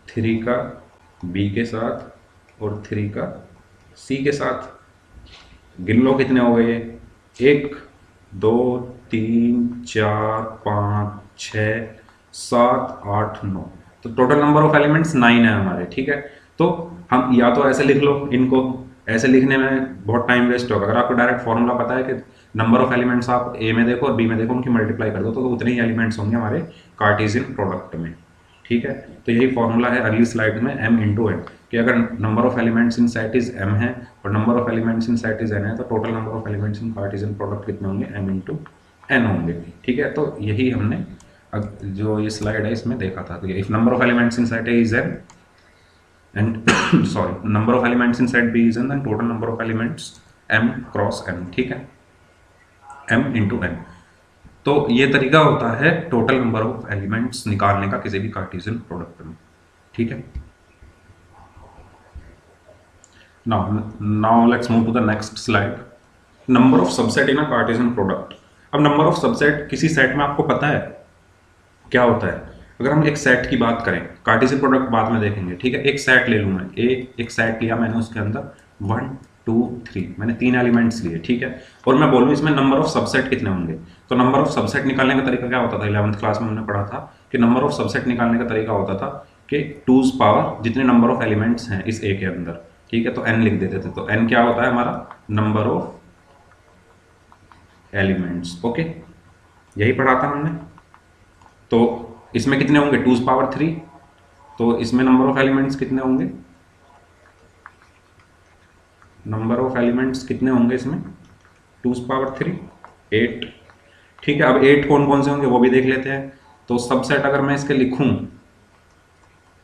3 का b के साथ और 3 का c के साथ। गिन लो कितने हो गए, 1 2 3 4 5 6 7 8 9। तो टोटल नंबर ऑफ एलिमेंट्स 9 है हमारे, ठीक है। तो हम या तो ऐसे लिख लो, इनको ऐसे लिखने में बहुत टाइम वेस्ट होगा। अगर आपको डायरेक्ट फॉर्मूला पता है कि नंबर ऑफ एलिमेंट्स आप ए में देखो और बी में देखो, उनकी मल्टीप्लाई कर दो तो उतने ही एलिमेंट्स होंगे हमारे कार्टेशियन प्रोडक्ट में, ठीक है। तो यही फॉर्मूला है अगली स्लाइड में m into n, कि अगर number of elements in set is m है और number of elements in set is n है, तो total number of elements in Cartesian product कितने होंगे, m into n होंगे, ठीक है। तो यही हमने जो ये स्लाइड है इसमें देखा था। तो if number of elements in set A is n and sorry number of elements in set B is n, then total number of elements m cross n, ठीक है, m into n। तो ये तरीका होता है टोटल नंबर ऑफ एलिमेंट्स निकालने का किसी भी कार्टेशियन प्रोडक्ट में, ठीक है। Now let's move to the next slide, number of subset in a Cartesian product. अब नंबर ऑफ सबसेट किसी सेट में आपको पता है क्या होता है। अगर हम एक सेट की बात करें, कार्टेशियन प्रोडक्ट बाद में देखेंगे, ठीक है। एक सेट ले लूँ मैं, एक सेट लिया मैंने, उसके अंदर 1 2 3 मैंने 3 एलिमेंट्स लिए, ठीक है। और मैं बोलूँ इसमें नंबर ऑफ सबसेट कितने होंगे, तो नंबर ऑफ सबसेट निकालने का तरीका क्या होता था, 11th क्लास में हमने पढ़ा था कि नंबर ऑफ सबसेट निकालने का तरीका होता था कि 2's पावर जितने नंबर ऑफ एलिमेंट्स हैं इस ए के अंदर, ठीक है, तो n लिख देते थे। तो n क्या होता है हमारा, नंबर ऑफ एलिमेंट्स, ओके, यही पढ़ा था हमने। तो इसमें कितने होंगे, 2's पावर 3, तो इसमें नंबर ऑफ एलिमेंट्स कितने होंगे, नंबर ऑफ एलिमेंट्स कितने होंगे इसमें, 2's पावर 3 8, ठीक है। अब 8 कौन कौन से होंगे वो भी देख लेते हैं। तो सबसेट अगर मैं इसके लिखूं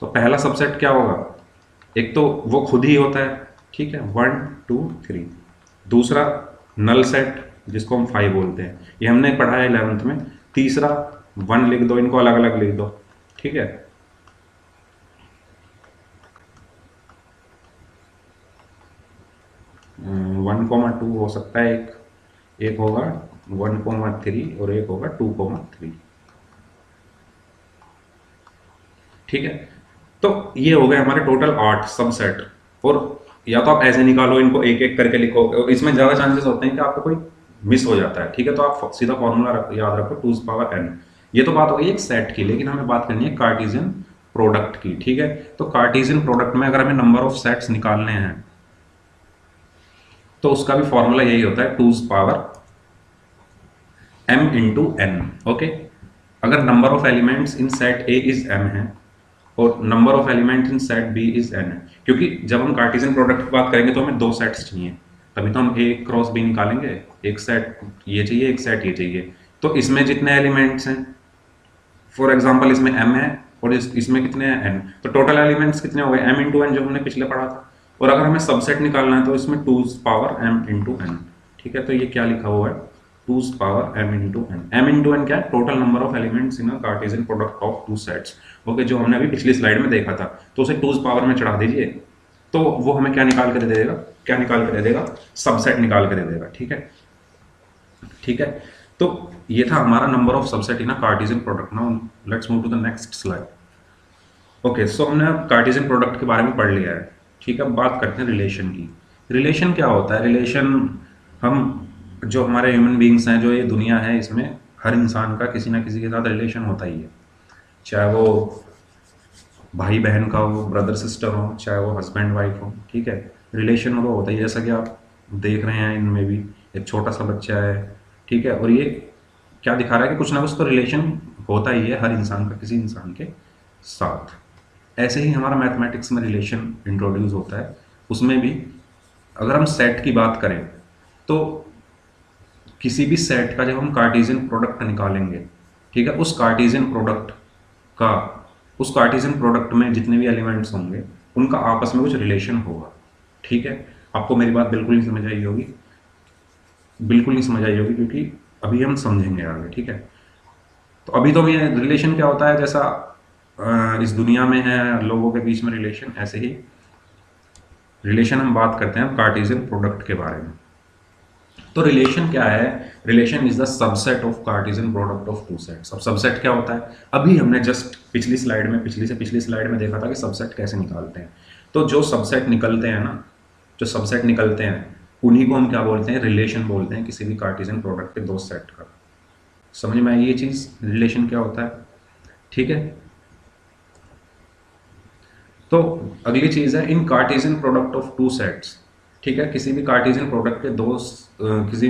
तो पहला सबसेट क्या होगा, एक तो वो खुद ही होता है, ठीक है, 1 2 3। दूसरा नल सेट जिसको हम 5 बोलते हैं, ये हमने पढ़ा है 11th में। तीसरा 1 लिख दो, इनको अलग अलग लिख दो, ठीक है। 1,2 हो सकता है, एक होगा 1,3 और एक होगा 2,3, ठीक है। तो ये हो गए हमारे टोटल 8 सबसेट। और या तो आप ऐसे निकालो, इनको एक एक करके लिखो, और इसमें ज़्यादा चांसेस होते हैं कि आपको कोई मिस हो जाता है, ठीक है। तो आप सीधा फॉर्मूला याद रखो 2's पावर n। ये तो बात हो गई एक सेट की, लेकिन हमें बात करनी है कार्टेशियन प्रोडक्ट की, ठीक है। तो कार्टेशियन प्रोडक्ट में अगर हमें नंबर ऑफ सेट्स निकालने हैं तो उसका भी फॉर्मूला यही होता है 2's power m into n, okay. अगर number of elements in set A is m है और number of element in set B is n है, क्योंकि जब हम कार्टेशियन प्रोडक्ट की बात करेंगे तो हमें 2 सेट्स चाहिए, तभी तो हम a क्रॉस b निकालेंगे। एक सेट ये चाहिए, एक सेट ये चाहिए। तो इसमें जितने एलिमेंट्स हैं, फॉर एग्जांपल इसमें m है और इसमें कितने हैं n, तो टोटल एलिमेंट्स कितने हो गए, m into n, जो हमने पिछले पढ़ा था। और अगर हमें सबसेट निकालना है तो इसमें 2's power m into n, ठीक है। तो ये क्या लिखा हुआ है, 2's power m into n। m into n क्या है, total number of elements in a Cartesian product of 2 sets, okay, जो हमने अभी पिछली स्लाइड में देखा था। तो उसे 2's पावर में चढ़ा दीजिए तो वो हमें क्या निकाल के दे देगा, क्या निकाल के दे देगा, सबसेट निकाल के दे देगा, ठीक है, ठीक है। तो ये था हमारा number of subset in a Cartesian product. Now let's move to the next slide. Okay, so हमने अब कार्टेशियन प्रोडक्ट के बारे में पढ़ लिया है, ठीक है। बात करते हैं रिलेशन की। रिलेशन क्या होता है, रिलेशन हम जो हमारे ह्यूमन बीइंग्स हैं, जो ये दुनिया है, इसमें हर इंसान का किसी ना किसी के साथ रिलेशन होता ही है, चाहे वो भाई बहन का हो, ब्रदर सिस्टर हो, चाहे वो हस्बैंड वाइफ हो, ठीक है। रिलेशन तो होता ही है, जैसा कि आप देख रहे हैं इनमें भी एक छोटा सा बच्चा है, ठीक है, और ये क्या दिखा रहा है कि कुछ ना कुछ तो रिलेशन होता ही है हर इंसान का किसी इंसान के साथ। ऐसे ही हमारा मैथमेटिक्स में रिलेशन इंट्रोड्यूस होता है, उसमें भी अगर हम सेट की बात करें तो किसी भी सेट का जब हम कार्टेशियन प्रोडक्ट निकालेंगे, ठीक है, का उस कार्टेशियन प्रोडक्ट में जितने भी एलिमेंट्स होंगे उनका आपस में कुछ रिलेशन होगा, ठीक है। आपको मेरी बात बिल्कुल नहीं समझ आई होगी, बिल्कुल नहीं समझ आई होगी, क्योंकि अभी हम समझेंगे आगे, ठीक है। तो अभी तो ये रिलेशन क्या होता है, जैसा इस दुनिया में है लोगों के बीच में रिलेशन, ऐसे ही रिलेशन हम बात करते हैं कार्टेशियन प्रोडक्ट के बारे में। तो रिलेशन क्या है? Relation is the subset of Cartesian product of two sets. अब सबसेट क्या होता है? अभी हमने जस्ट पिछली स्लाइड में देखा था कि सबसेट कैसे निकालते हैं। तो जो सबसेट निकलते हैं ना, जो सबसेट निकलते हैं उन्हीं को हम क्या बोलते हैं? रिलेशन बोलते हैं किसी भी कार्टेशियन प्रोडक्ट के दो सेट का। समझ में आई ये चीज, रिलेशन क्या होता है? ठीक है। तो अगली चीज है in Cartesian product of two sets, ठीक है। किसी भी कार्टेशियन प्रोडक्ट के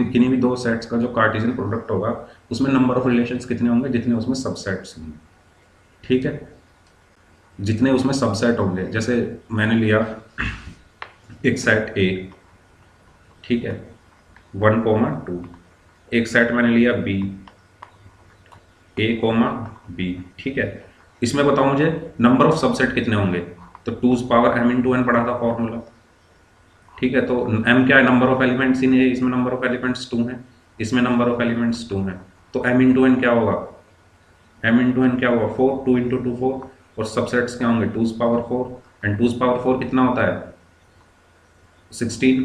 किन्हीं भी दो सेट्स का जो कार्टेशियन प्रोडक्ट होगा उसमें नंबर ऑफ रिलेशंस कितने होंगे? जितने उसमें सबसेट्स होंगे, ठीक है, जितने उसमें सबसेट होंगे। जैसे मैंने लिया एक सेट ए, ठीक है, 1,2, एक सेट मैंने लिया बी, ए कोमा बी, ठीक है। इसमें बताओ मुझे नंबर ऑफ सबसेट कितने होंगे? तो 2m×n पढ़ा था फॉर्मूला, ठीक है। तो m क्या है? नंबर ऑफ एलिमेंट्स इन है, इसमें नंबर ऑफ एलिमेंट्स 2 हैं, इसमें नंबर ऑफ एलिमेंट्स 2 हैं, तो m×n क्या होगा? m×n क्या होगा? 4, 2 × 2 4, और सबसेट्स क्या होंगे? 2^4, एंड 2^4 कितना होता है? 16,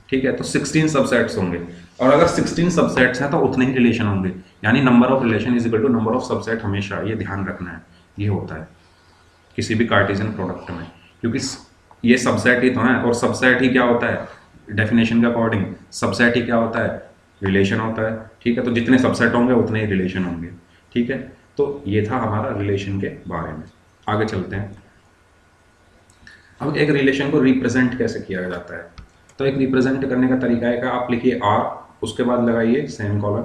ठीक है। तो 16 सबसेट्स होंगे, और अगर 16 सबसेट्स हैं तो उतने ही रिलेशन होंगे, यानी number of relation is equal to number of subset. हमेशा ये ध्यान रखना है, ये होता है किसी भी कार्टेशियन प्रोडक्ट में, क्योंकि ये सबसेट ही तो है, और सबसेट ही क्या होता है? डेफिनेशन के अकॉर्डिंग सबसेट ही क्या होता है? रिलेशन होता है, ठीक है। तो जितने सबसेट होंगे उतने ही रिलेशन होंगे, ठीक है। तो ये था हमारा रिलेशन के बारे में। आगे चलते हैं। अब एक रिलेशन को रिप्रेजेंट कैसे किया जाता है? तो एक रिप्रेजेंट करने का तरीका है कि आप लिखिए आर, उसके बाद लगाइए सेम कॉलम,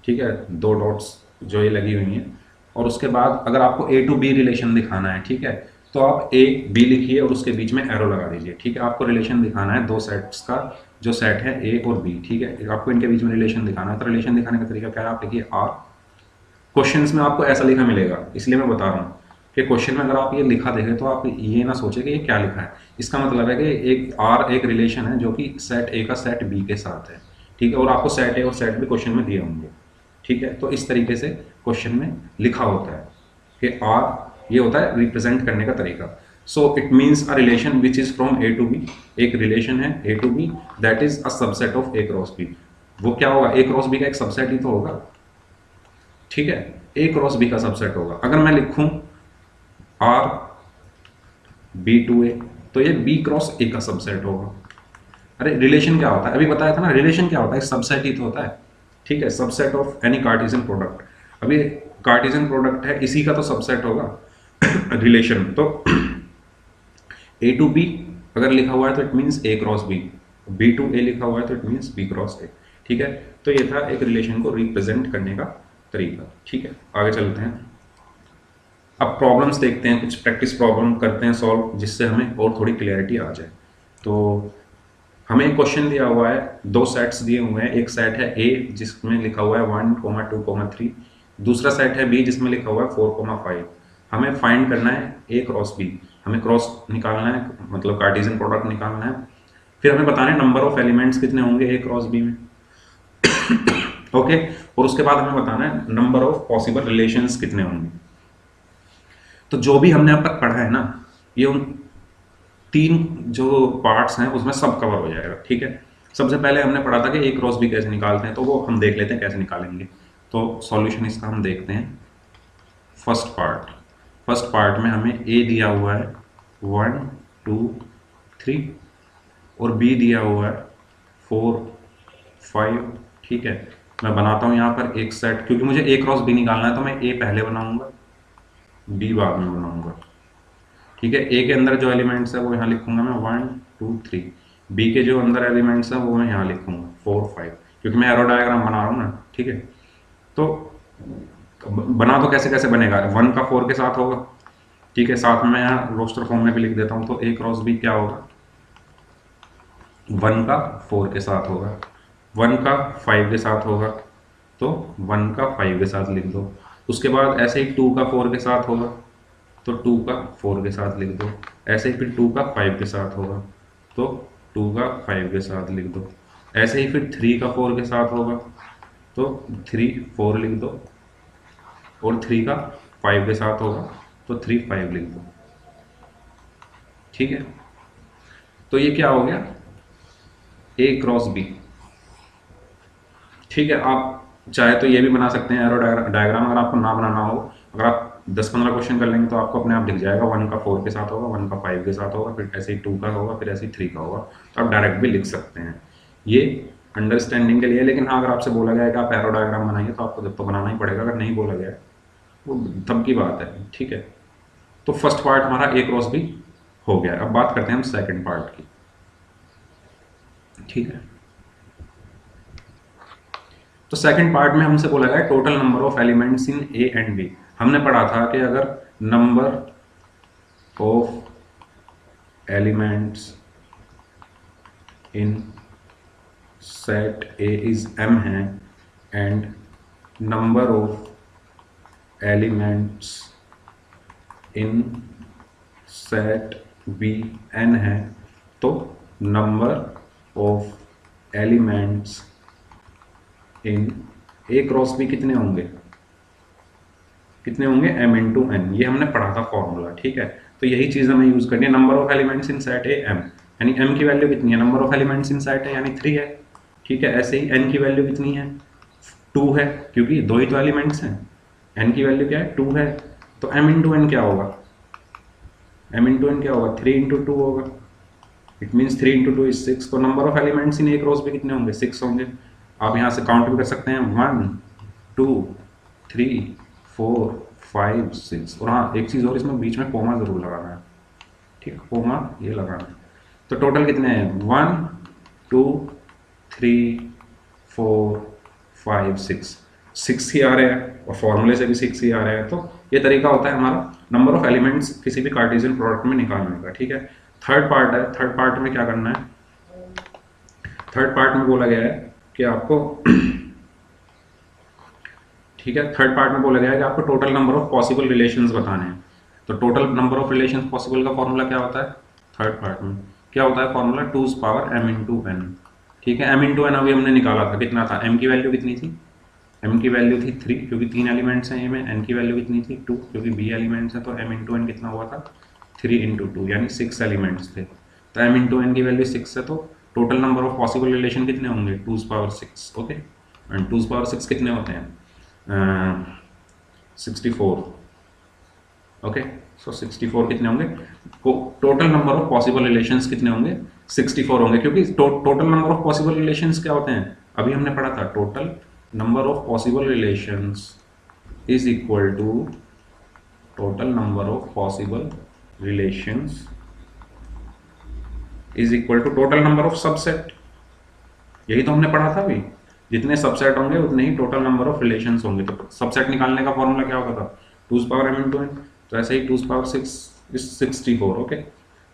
ठीक है, दो डॉट्स जो ये लगी हुई हैं, और उसके बाद अगर आपको ए टू बी रिलेशन दिखाना है, ठीक है, तो आप ए बी लिखिए और उसके बीच में एरो लगा दीजिए, ठीक है। आपको रिलेशन दिखाना है दो सेट्स का, जो सेट है ए और बी, ठीक है, आपको इनके बीच में रिलेशन दिखाना है। तो रिलेशन दिखाने का तरीका क्या है? आप लिखिए आर, क्वेश्चंस में आपको ऐसा लिखा मिलेगा, इसलिए मैं बता रहा हूँ कि क्वेश्चन में अगर आप ये लिखा देखें तो आप ये ना सोचें कि ये क्या लिखा है। इसका मतलब है कि एक आर एक रिलेशन है जो कि सेट ए का सेट बी के साथ है, ठीक है, और आपको सेट ए और सेट बी क्वेश्चन में दिए होंगे, ठीक है। तो इस तरीके से क्वेश्चन में लिखा होता है कि आर, ये होता है रिप्रेजेंट करने का तरीका। So it means a relation which is from A to B, एक रिलेशन है A to B, that is a subset of A cross B. वो क्या होगा? ए क्रॉस बी का एक सबसेट ही तो होगा, ठीक है, ए क्रॉस बी का सबसेट होगा। अगर मैं लिखूं आर बी टू ए, तो ये बी क्रॉस ए का सबसेट होगा। अरे रिलेशन क्या होता है? अभी बताया था ना, रिलेशन क्या होता है? सबसेट ही तो होता है, ठीक है, subset of any Cartesian product. अभी कार्टेशियन प्रोडक्ट है, इसी का तो सबसेट होगा रिलेशन। तो ए टू बी अगर लिखा हुआ है तो it means A cross B, B to A लिखा हुआ है तो it means B cross A, ठीक है। तो ये था एक रिलेशन को रिप्रेजेंट करने का तरीका, ठीक है। आगे चलते हैं। अब प्रॉब्लम्स देखते हैं, कुछ प्रैक्टिस प्रॉब्लम करते हैं सॉल्व, जिससे हमें और थोड़ी क्लियरिटी आ जाए। तो हमें एक क्वेश्चन दिया हुआ है, दो सेट्स दिए हुए हैं। एक सेट है ए जिसमें लिखा हुआ है 1, 2, 3, दूसरा सेट है बी जिसमें लिखा हुआ है 4, 5। हमें फाइंड करना है ए क्रॉस बी, हमें क्रॉस निकालना है, मतलब कार्टेशियन प्रोडक्ट निकालना है। फिर हमें बताना है नंबर ऑफ एलिमेंट्स कितने होंगे ए क्रॉस बी में ओके, और उसके बाद हमें बताना है नंबर ऑफ पॉसिबल रिलेशंस कितने होंगे। तो जो भी हमने अब तक पढ़ा है ना, ये उन 3 जो पार्ट्स हैं उसमें सब कवर हो जाएगा, ठीक है। सबसे पहले हमने पढ़ा था कि ए क्रॉस बी कैसे निकालते हैं, तो वो हम देख लेते हैं कैसे निकालेंगे। तो सॉल्यूशन इसका हम देखते हैं। फर्स्ट पार्ट में हमें ए दिया हुआ है 1, 2, 3, और बी दिया हुआ है 4, 5, ठीक है। मैं बनाता हूँ यहाँ पर एक सेट, क्योंकि मुझे ए क्रॉस बी निकालना है तो मैं ए पहले बनाऊंगा, बी बाद में बनाऊंगा, ठीक है। ए के अंदर जो एलिमेंट्स है वो यहाँ लिखूंगा मैं 1 2 3, बी के जो अंदर एलिमेंट्स हैं वो मैं यहाँ लिखूंगा 4 5, क्योंकि मैं एरो डायग्राम बना रहा हूँ ना, ठीक है। तो बना तो कैसे कैसे बनेगा, 1 का 4 के साथ होगा, ठीक है। साथ में मैं यहाँ रोस्टर फॉर्म में भी लिख देता हूँ, तो ए क्रॉस बी क्या होगा, 1 का 4 के साथ होगा, 1 का 5 के साथ होगा, तो 1 का 5 के साथ लिख दो। उसके बाद ऐसे ही 2 का 4 के साथ होगा, तो 2 का 4 के साथ लिख दो। ऐसे ही फिर 2 का 5 के साथ होगा, तो 2 का 5 के साथ लिख दो। ऐसे ही फिर 3 का 4 के साथ होगा, तो 3 4 लिख दो, और 3 का 5 के साथ होगा, तो 3 5 लिख दो, ठीक है। तो ये क्या हो गया, ए क्रॉस बी, ठीक है। आप चाहे तो ये भी बना सकते हैं एरो डायग्राम, अगर आपको ना बनाना हो, अगर आप 10-15 क्वेश्चन कर लेंगे तो आपको अपने आप दिख जाएगा, 1 का 4 के साथ होगा, 1 का 5 के साथ होगा, फिर ऐसे ही 2 का होगा, फिर ऐसे ही 3 का होगा, तो आप डायरेक्ट भी लिख सकते हैं। ये अंडरस्टैंडिंग के लिए। लेकिन हाँ, अगर आपसे बोला गया है कि आप एरो डायग्राम बनाइए तो आपको जब तो बनाना ही पड़ेगा, अगर नहीं बोला गया है वो तब की बात है, ठीक है। तो फर्स्ट पार्ट हमारा ए क्रॉस बी हो गया। अब बात करते हैं हम सेकेंड पार्ट की, ठीक है। तो सेकंड पार्ट में हमसे बोला गया total number of elements in A and B. हमने पढ़ा था कि अगर number of elements in set A is m है and number of elements in set B n है, तो number of elements in A cross B कितने होंगे, कितने होंगे, m इंटू एन। ये हमने पढ़ा था फॉर्मूला, ठीक है। तो यही चीज़ हमें यूज़ करनी है। Number of elements in set A m, यानी m की वैल्यू कितनी है, number of elements in set है यानी 3 है, ठीक है। ऐसे ही n की वैल्यू कितनी है, 2 है, क्योंकि दो ही तो एलिमेंट्स हैं। n की वैल्यू क्या है, 2 है, तो m इंटू एन क्या होगा, m इंटू एन क्या होगा, 3 इंटू 2 होगा। It means 3 into 2 is 6। तो number of elements in A cross B कितने होंगे, 6 होंगे। आप यहाँ से काउंट भी कर सकते हैं, 1 2 3 4 5 6। और हाँ, एक चीज़ और, इसमें बीच में कोमा जरूर लगाना है, ठीक है, कोमा ये लगाना है। तो टोटल कितने हैं, 1 2 3 4 5 6, 6 ही आ रहे हैं, और फॉर्मूले से भी 6 ही आ रहे हैं। तो ये तरीका होता है हमारा नंबर ऑफ एलिमेंट्स किसी भी कार्टेशियन प्रोडक्ट में निकालने का, ठीक है। थर्ड पार्ट है, थर्ड पार्ट में क्या करना है, थर्ड पार्ट में बोला गया है कि आपको ठीक है, थर्ड पार्ट में बोला गया है कि आपको total number of possible relations बताने हैं। तो total number of relations possible का फॉर्मूला क्या होता है, थर्ड पार्ट में क्या होता है formula, 2 power m into n, ठीक है। m इंटू एन अभी हमने निकाला था, कितना था, m की वैल्यू कितनी थी, m की वैल्यू थी 3, क्योंकि 3 एलिमेंट्स हैं a में। n की वैल्यू कितनी थी 2, क्योंकि b एलिमेंट्स हैं। तो m इंटू एन कितना हुआ था, 3 इंटू 2, यानी 6 एलिमेंट्स थे। तो m इंटू एन की वैल्यू 6 है, तो total number of possible relation कितने होंगे, 2 पावर 6, ओके। एंड 2 पावर 6 कितने होते हैं, 64, ओके। सो 64 कितने होंगे, total number of possible relations कितने होंगे, 64 होंगे। क्योंकि total number of possible relations क्या होते हैं, अभी हमने पढ़ा था, total number of possible relations is equal to total number of possible relations is equal to total number of subset. यही तो हमने पढ़ा था अभी, जितने सबसेट होंगे उतने ही टोटल नंबर ऑफ रिलेशंस होंगे। तो सबसेट निकालने का फॉर्मूला क्या होता था, 2 पावर m इंटू एन। तो ऐसे ही 2 पावर 6 इज 64, ओके।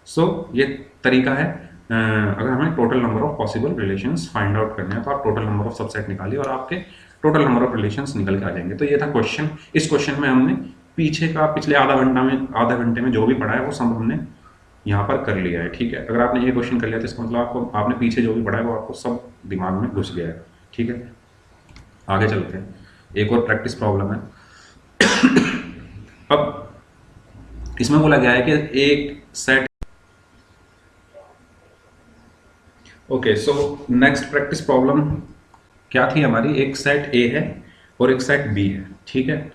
सो ये तरीका है, अगर हमें total number of possible relations find out करने हैं तो आप टोटल नंबर ऑफ सबसेट निकालिए और आपके टोटल नंबर ऑफ रिलेशंस निकल के आ जाएंगे। तो ये था क्वेश्चन। इस क्वेश्चन में हमने पीछे का पिछले आधा घंटे में जो भी पढ़ा है वो सब हमने यहाँ पर कर लिया है, ठीक है। अगर आपने ये क्वेश्चन कर लिया तो इसका मतलब आपको, आपने पीछे जो भी पढ़ा है वो आपको सब दिमाग में घुस गया है, ठीक है। आगे चलते हैं, एक और प्रैक्टिस प्रॉब्लम है। अब इसमें बोला गया है कि एक set, okay. So next practice problem क्या थी हमारी, एक सेट ए है और एक सेट बी है, ठीक है।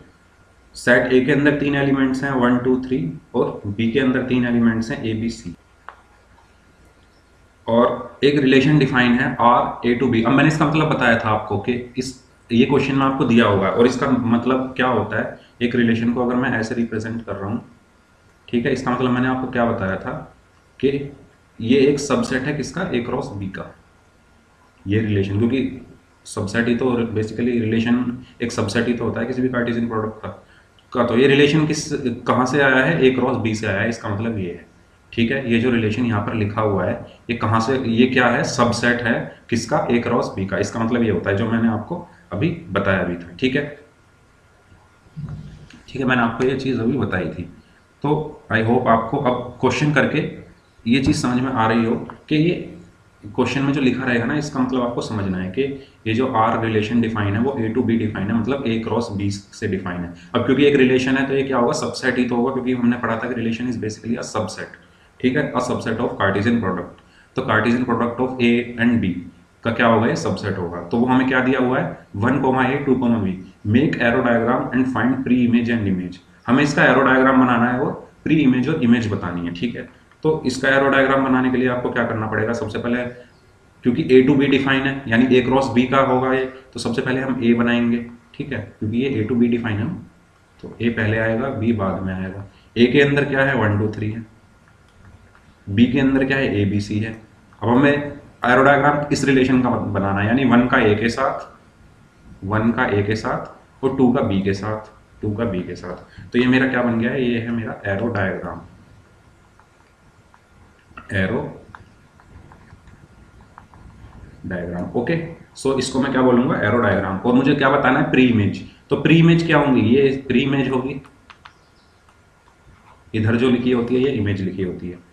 सेट ए के अंदर 3 एलिमेंट्स हैं 1 2 3, और बी के अंदर 3 एलिमेंट्स हैं a b c। और एक रिलेशन डिफाइन है आर ए टू बी। अब मैंने इसका मतलब बताया था आपको कि इस ये क्वेश्चन में आपको दिया होगा, और इसका मतलब क्या होता है, एक रिलेशन को अगर मैं ऐसे रिप्रेजेंट कर रहा हूँ, ठीक है, इसका मतलब मैंने आपको क्या बताया था कि ये एक सबसेट है किसका, ए क्रॉस बी का, ये रिलेशन, क्योंकि सबसेट ही तो बेसिकली रिलेशन एक सबसेट ही तो होता है किसी भी कार्टेशियन प्रोडक्ट का तो ये रिलेशन किस कहाँ से आया है, ए क्रॉस बी से आया है, इसका मतलब ये है। ठीक है, ये जो रिलेशन यहाँ पर लिखा हुआ है ये कहाँ से, ये क्या है, सबसेट है किसका, ए क्रॉस बी का, इसका मतलब ये होता है जो मैंने आपको अभी बताया भी था। ठीक है, ठीक है, मैंने आपको ये चीज़ अभी बताई थी। तो आई होप आपको अब क्वेश्चन करके ये चीज़ समझ में आ रही हो कि ये क्वेश्चन में जो लिखा रहेगा ना, इसका मतलब आपको समझना है कि ये जो आर रिलेशन डिफाइन है वो ए टू बी डिफाइन है, मतलब ए क्रॉस बी से डिफाइन है। अब क्योंकि एक रिलेशन है तो ये क्या होगा, सबसेट ही तो होगा, क्योंकि हमने पढ़ा था कि relation is basically a subset. ठीक है, a subset of Cartesian product. तो Cartesian product of A and B का क्या होगा, ये सबसेट होगा। तो वो हमें क्या दिया हुआ है, 1, A 2, B, make arrow diagram and find pre image and image. हमें इसका एरो डायग्राम बनाना है, वो प्री इमेज और इमेज बतानी है। ठीक है, तो इसका एरो डायग्राम बनाने के लिए आपको क्या करना पड़ेगा, सबसे पहले क्योंकि ए टू बी डिफाइन है यानी ए क्रॉस बी का होगा ये, तो सबसे पहले हम ए बनाएंगे। ठीक है, क्योंकि ये ए टू बी डिफाइन है, तो ए पहले आएगा, बी बाद में आएगा। ए के अंदर क्या है, 1 2 3 है, बी के अंदर क्या है, ए बी सी है। अब हमें एरो डायग्राम इस रिलेशन का बनाना है, यानी 1 का ए के साथ, 1 का ए के साथ और 2 का बी के साथ, 2 का बी के साथ। तो ये मेरा क्या बन गया है, ये है मेरा arrow diagram, arrow diagram. Okay, so इसको मैं क्या बोलूंगा, एरो डायग्राम। और मुझे क्या बताना है, प्री इमेज। तो प्री इमेज क्या होंगी, ये प्री इमेज होगी, इधर जो लिखी होती है ये इमेज लिखी होती है।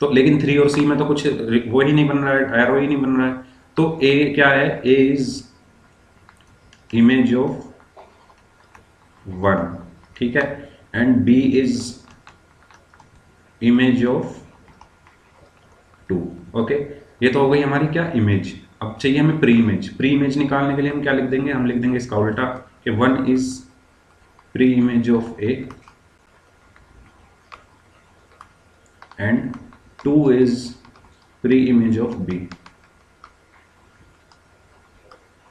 तो लेकिन 3 और सी में तो कुछ वो ही नहीं बन रहा है, एरो ही नहीं बन रहा है। तो ए क्या है, ए इज इमेज ऑफ 1, ठीक है, and B is image of 2। Okay, ये तो हो गई हमारी क्या, इमेज। अब चाहिए हमें प्री इमेज। प्री इमेज निकालने के लिए हम क्या लिख देंगे, हम लिख देंगे इसका उल्टा कि 1 is pre image of A and 2 is pre image of B.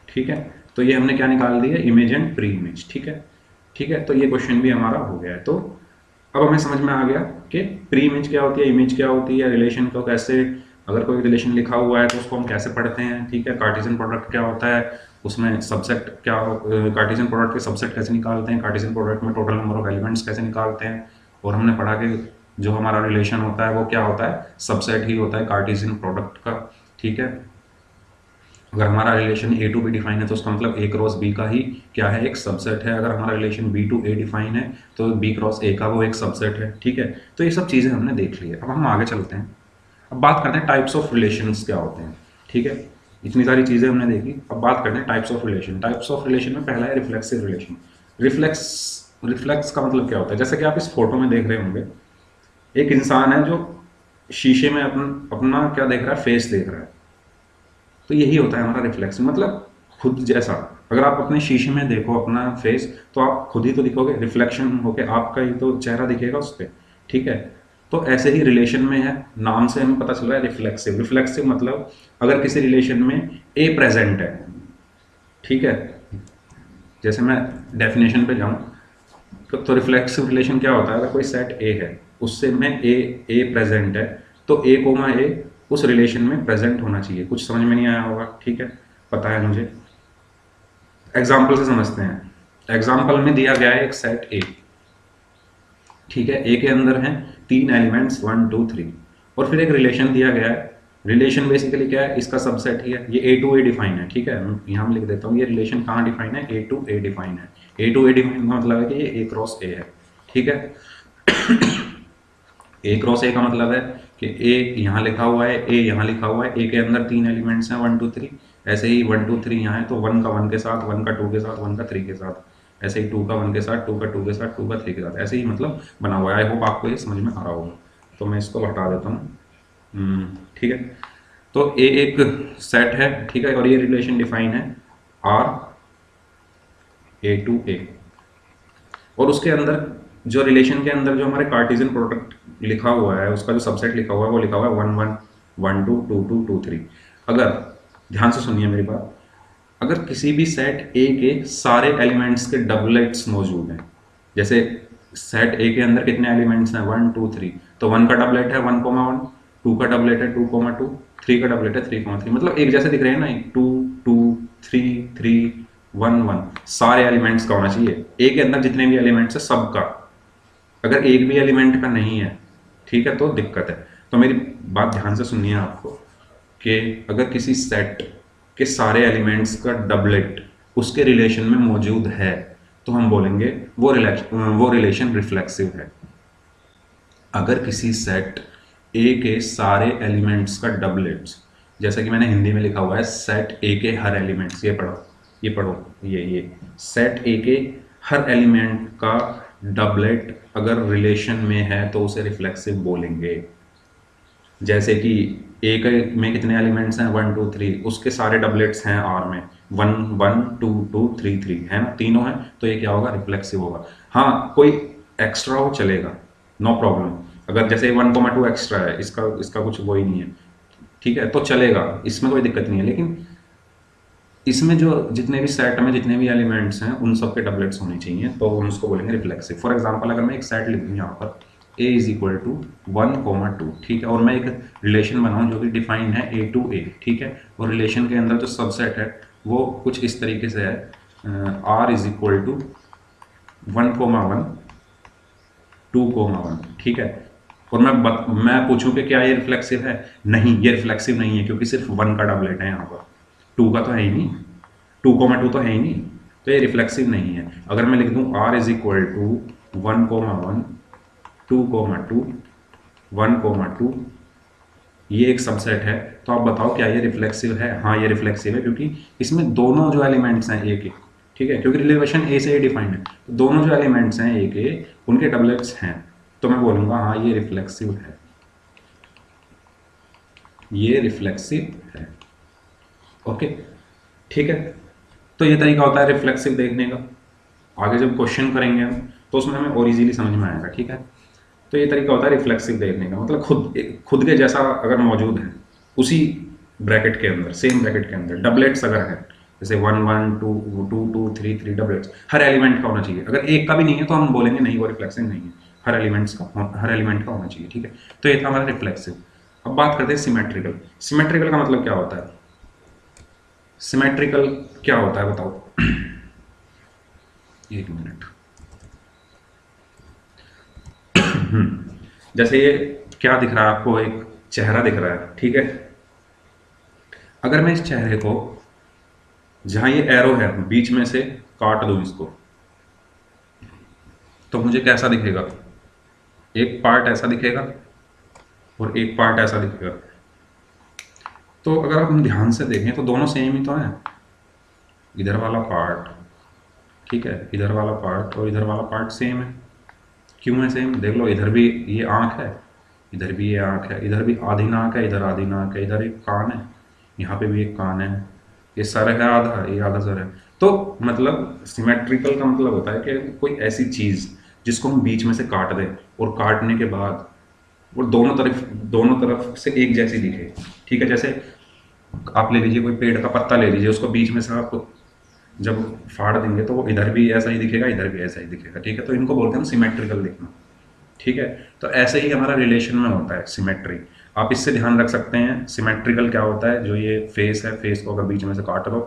ठीक है, तो ये हमने क्या निकाल दिया, इमेज एंड प्री इमेज। ठीक है, ठीक है, तो ये क्वेश्चन भी हमारा हो गया है। तो अब हमें समझ में आ गया कि प्री इमेज क्या होती है, इमेज क्या होती है, रिलेशन को कैसे, अगर कोई रिलेशन लिखा हुआ है तो उसको हम कैसे पढ़ते हैं। ठीक है, कार्टेशियन प्रोडक्ट क्या होता है, उसमें सबसेट क्या, कार्टेशियन प्रोडक्ट के सबसेट कैसे निकालते हैं, कार्टेशियन प्रोडक्ट में टोटल नंबर ऑफ एलिमेंट्स कैसे निकालते हैं। और हमने पढ़ा कि जो हमारा रिलेशन होता है वो क्या होता है, सबसेट ही होता है कार्टेशियन प्रोडक्ट का। ठीक है, अगर हमारा relation A to B define है तो उसका मतलब ए क्रॉस बी का ही क्या है, एक सबसेट है। अगर हमारा relation B to A define है तो बी क्रॉस ए का वो एक सबसेट है। ठीक है, तो ये सब चीज़ें हमने देख ली है। अब हम आगे चलते हैं, अब बात करते हैं टाइप्स ऑफ रिलेशंस क्या होते हैं। ठीक है, इतनी सारी चीज़ें हमने देखी, अब बात करते हैं types of relation. Types of relation में पहला है रिफ्लेक्सिव रिलेशन। रिफ्लेक्स का मतलब क्या होता है, जैसे कि आप इस फोटो में देख रहे होंगे, एक इंसान है जो शीशे में अपना क्या देख रहा है, फेस देख रहा है। तो यही होता है हमारा रिफ्लेक्स, मतलब खुद जैसा। अगर आप अपने शीशे में देखो अपना फेस तो आप खुद ही तो दिखोगे, रिफ्लेक्शन होके आपका ही तो चेहरा दिखेगा उस पर। ठीक है, तो ऐसे ही रिलेशन में है, नाम से हमें पता चल रहा है रिफ्लेक्सिव। रिफ्लेक्सिव मतलब अगर किसी रिलेशन में ए प्रेजेंट है, ठीक है, जैसे मैं डेफिनेशन पे जाऊं तो रिफ्लेक्सिव रिलेशन क्या होता है, अगर कोई सेट ए है उससे में ए प्रेजेंट है तो ए कोमा ए उस रिलेशन में प्रेजेंट होना चाहिए। कुछ समझ में नहीं आया होगा, ठीक है, पता है मुझे। एग्जाम्पल से समझते हैं। एग्जाम्पल में दिया गया है एक सेट ए, ठीक है, ए के अंदर हैं 3 एलिमेंट्स 1 2 3, और फिर एक रिलेशन दिया गया है। रिलेशन बेसिकली क्या है, इसका सबसेट ही है, ये ए टू ए डिफाइन है। ठीक है, यहाँ लिख देता हूँ, ये रिलेशन कहाँ डिफाइन है, ए टू ए डिफाइन है। ए टू ए डिफाइन का मतलब है कि ये ए क्रॉस ए है। ठीक है, ए क्रॉस ए का मतलब है कि ए यहाँ लिखा हुआ है, ए यहाँ लिखा हुआ है, ए के अंदर 3 एलिमेंट्स हैं 1 2 3, ऐसे ही 1 2 3 यहाँ है तो 1 का 1 के साथ, 1 का 2 के साथ, 1 का 3 के साथ, ऐसे ही 2 का 1 के साथ, 2 का 2 के साथ, 2 का 3 के साथ, ऐसे ही मतलब बना हुआ है। आई होप आपको ये समझ में आ रहा होगा। तो मैं इसको हटा देता हूँ। ठीक है, तो ए एक सेट है, ठीक है, और ये रिलेशन डिफाइन है आर ए टू ए, और उसके अंदर जो रिलेशन के अंदर जो हमारे कार्टेशियन प्रोडक्ट लिखा हुआ है उसका जो सबसेट लिखा हुआ है वो लिखा हुआ है 1 1 1 2 2 2 2 3। अगर ध्यान से सुनिए मेरी बात, अगर किसी भी सेट ए के सारे एलिमेंट्स के डबलेट्स मौजूद हैं, जैसे सेट ए के अंदर कितने एलिमेंट्स हैं 1 2 3, तो 1 का डबलेट है 1,1, 2 का डबलेट है 2,2, 3 का डबलेट है 3,3, मतलब एक जैसे दिख रहे हैं ना, 2 2 3 3 1 1, सारे एलिमेंट्स का होना चाहिए। ए के अंदर जितने भी एलिमेंट्स है सबका, अगर एक भी एलिमेंट का नहीं है, ठीक है, तो दिक्कत है। तो मेरी बात ध्यान से सुनिए आपको, कि अगर किसी सेट के सारे एलिमेंट्स का डबलेट उसके रिलेशन में मौजूद है, तो हम बोलेंगे वो रिलेशन रिफ्लेक्सिव है। अगर किसी सेट ए के सारे एलिमेंट्स का डबलेट्स, जैसा कि मैंने हिंदी में लिखा हुआ है, सेट ए के हर एलिमेंट्स, ये पढ़ो, ये पढ़ो, ये सेट ए के हर एलिमेंट का डबलेट अगर रिलेशन में है तो उसे रिफ्लेक्सिव बोलेंगे। जैसे कि ए के में कितने एलिमेंट्स हैं 1 2 3, उसके सारे डबलेट्स हैं आर में 1 1 2 2 3 3, है ना, तीनों हैं, तो ये क्या होगा, रिफ्लेक्सिव होगा। हाँ, कोई एक्स्ट्रा हो चलेगा, नो प्रॉब्लम। अगर जैसे 1,2 एक्स्ट्रा है, इसका इसका कुछ वो ही नहीं है, ठीक है, तो चलेगा, इसमें कोई दिक्कत नहीं है। लेकिन इसमें जो जितने भी सेट में जितने भी एलिमेंट्स हैं उन सब के डबलेट्स होने चाहिए, तो हम उसको बोलेंगे रिफ्लेक्सिव। फॉर एग्जांपल, अगर मैं एक सेट लिख दूँ यहाँ पर a इज इक्वल टू 1,2, ठीक है, और मैं एक रिलेशन बनाऊँ जो कि डिफाइंड है a टू a, ठीक है, और रिलेशन के अंदर जो सबसेट है वो कुछ इस तरीके से है, r इज इक्वल टू 1,1 2,1, ठीक है, और मैं पूछूं कि क्या ये रिफ्लेक्सिव है, नहीं, ये रिफ्लेक्सिव नहीं है, क्योंकि सिर्फ 1 का डबलेट है यहाँ पर, 2 का तो है ही नहीं, 2,2 तो है ही नहीं, तो ये रिफ्लेक्सिव नहीं है। अगर मैं लिख दूं r इज इक्वल टू 1,1 2,2 1,2, ये एक सबसेट है, तो आप बताओ क्या ये रिफ्लेक्सिव है? हाँ, ये रिफ्लेक्सिव है, क्योंकि इसमें दोनों जो एलिमेंट्स हैं ए के, ठीक है, क्योंकि रिलेशन ए से ही डिफाइंड है, तो दोनों जो एलिमेंट्स हैं ए के उनके डबलेट्स हैं, तो मैं बोलूँगा हाँ ये रिफ्लेक्सिव है, ये रिफ्लेक्सिव है। ओके, ठीक है, तो ये तरीका होता है रिफ्लेक्सिव देखने का। आगे जब क्वेश्चन करेंगे हम तो उसमें हमें और इजीली समझ में आएगा, ठीक है। तो ये तरीका होता है रिफ्लेक्सिव देखने का, मतलब खुद के जैसा अगर मौजूद है उसी ब्रैकेट के अंदर, सेम ब्रैकेट के अंदर डबलेट्स अगर है, जैसे 1 1 2 2 2 3 3 डबलेट्स हर एलिमेंट का होना चाहिए। अगर एक का भी नहीं है तो हम बोलेंगे नहीं, वो रिफ्लेक्सिव नहीं है, हर एलिमेंट का होना चाहिए, ठीक है। तो ये था हमारा रिफ्लेक्सिव। अब बात करते हैं सिमेट्रिकल। सिमेट्रिकल का मतलब क्या होता है? सिमेट्रिकल क्या होता है बताओ? एक मिनट। जैसे ये क्या दिख रहा है आपको? एक चेहरा दिख रहा है, ठीक है। अगर मैं इस चेहरे को, जहां ये एरो है, बीच में से काट दूं इसको, तो मुझे कैसा दिखेगा? एक पार्ट ऐसा दिखेगा और एक पार्ट ऐसा दिखेगा। तो अगर हम ध्यान से देखें तो दोनों सेम ही तो हैं। इधर वाला पार्ट, ठीक है, इधर वाला पार्ट और इधर वाला पार्ट सेम है। क्यों है सेम? देख लो, इधर भी ये आँख है, इधर भी ये आँख है, इधर भी आधी नाक है, इधर आधी नाक है, इधर एक कान है, यहाँ पे भी एक कान है, ये सर है आधा, ये आधा सर है। तो मतलब सिमेट्रिकल का मतलब होता है कि कोई ऐसी चीज़ जिसको हम बीच में से काट दें और काटने के बाद वो दोनों तरफ से एक जैसी दिखे, ठीक है। जैसे आप ले लीजिए कोई पेड़ का पत्ता ले लीजिए, उसको बीच में से आप जब फाड़ देंगे तो वो इधर भी ऐसा ही दिखेगा, इधर भी ऐसा ही दिखेगा, ठीक है। तो इनको बोलते हैं सिमेट्रिकल दिखना, ठीक है। तो ऐसे ही हमारा रिलेशन में होता है सिमेट्री। आप इससे ध्यान रख सकते हैं सिमेट्रिकल क्या होता है। जो ये फेस है, फेस को अगर बीच में से काट दो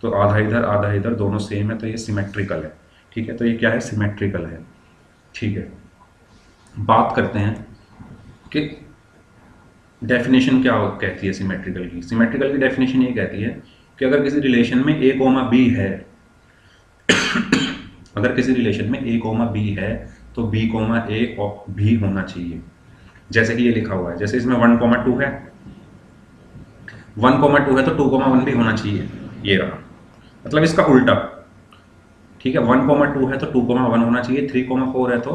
तो आधा इधर दोनों सेम है, तो ये सिमेट्रिकल है, ठीक है। तो ये क्या है? सिमेट्रिकल है, ठीक है। बात करते हैं कि डेफिनेशन क्या कहती है सिमेट्रिकल की। सिमेट्रिकल की डेफिनेशन ये कहती है कि अगर किसी रिलेशन में a, b है, अगर किसी रिलेशन में a, b है तो b, a भी होना चाहिए। जैसे कि ये लिखा हुआ है, जैसे इसमें 1,2 है, 1,2 है तो 2,1 भी होना चाहिए, ये रहा। मतलब इसका उल्टा, ठीक है। 1,2 है तो 2,1 होना चाहिए, 3,4 है तो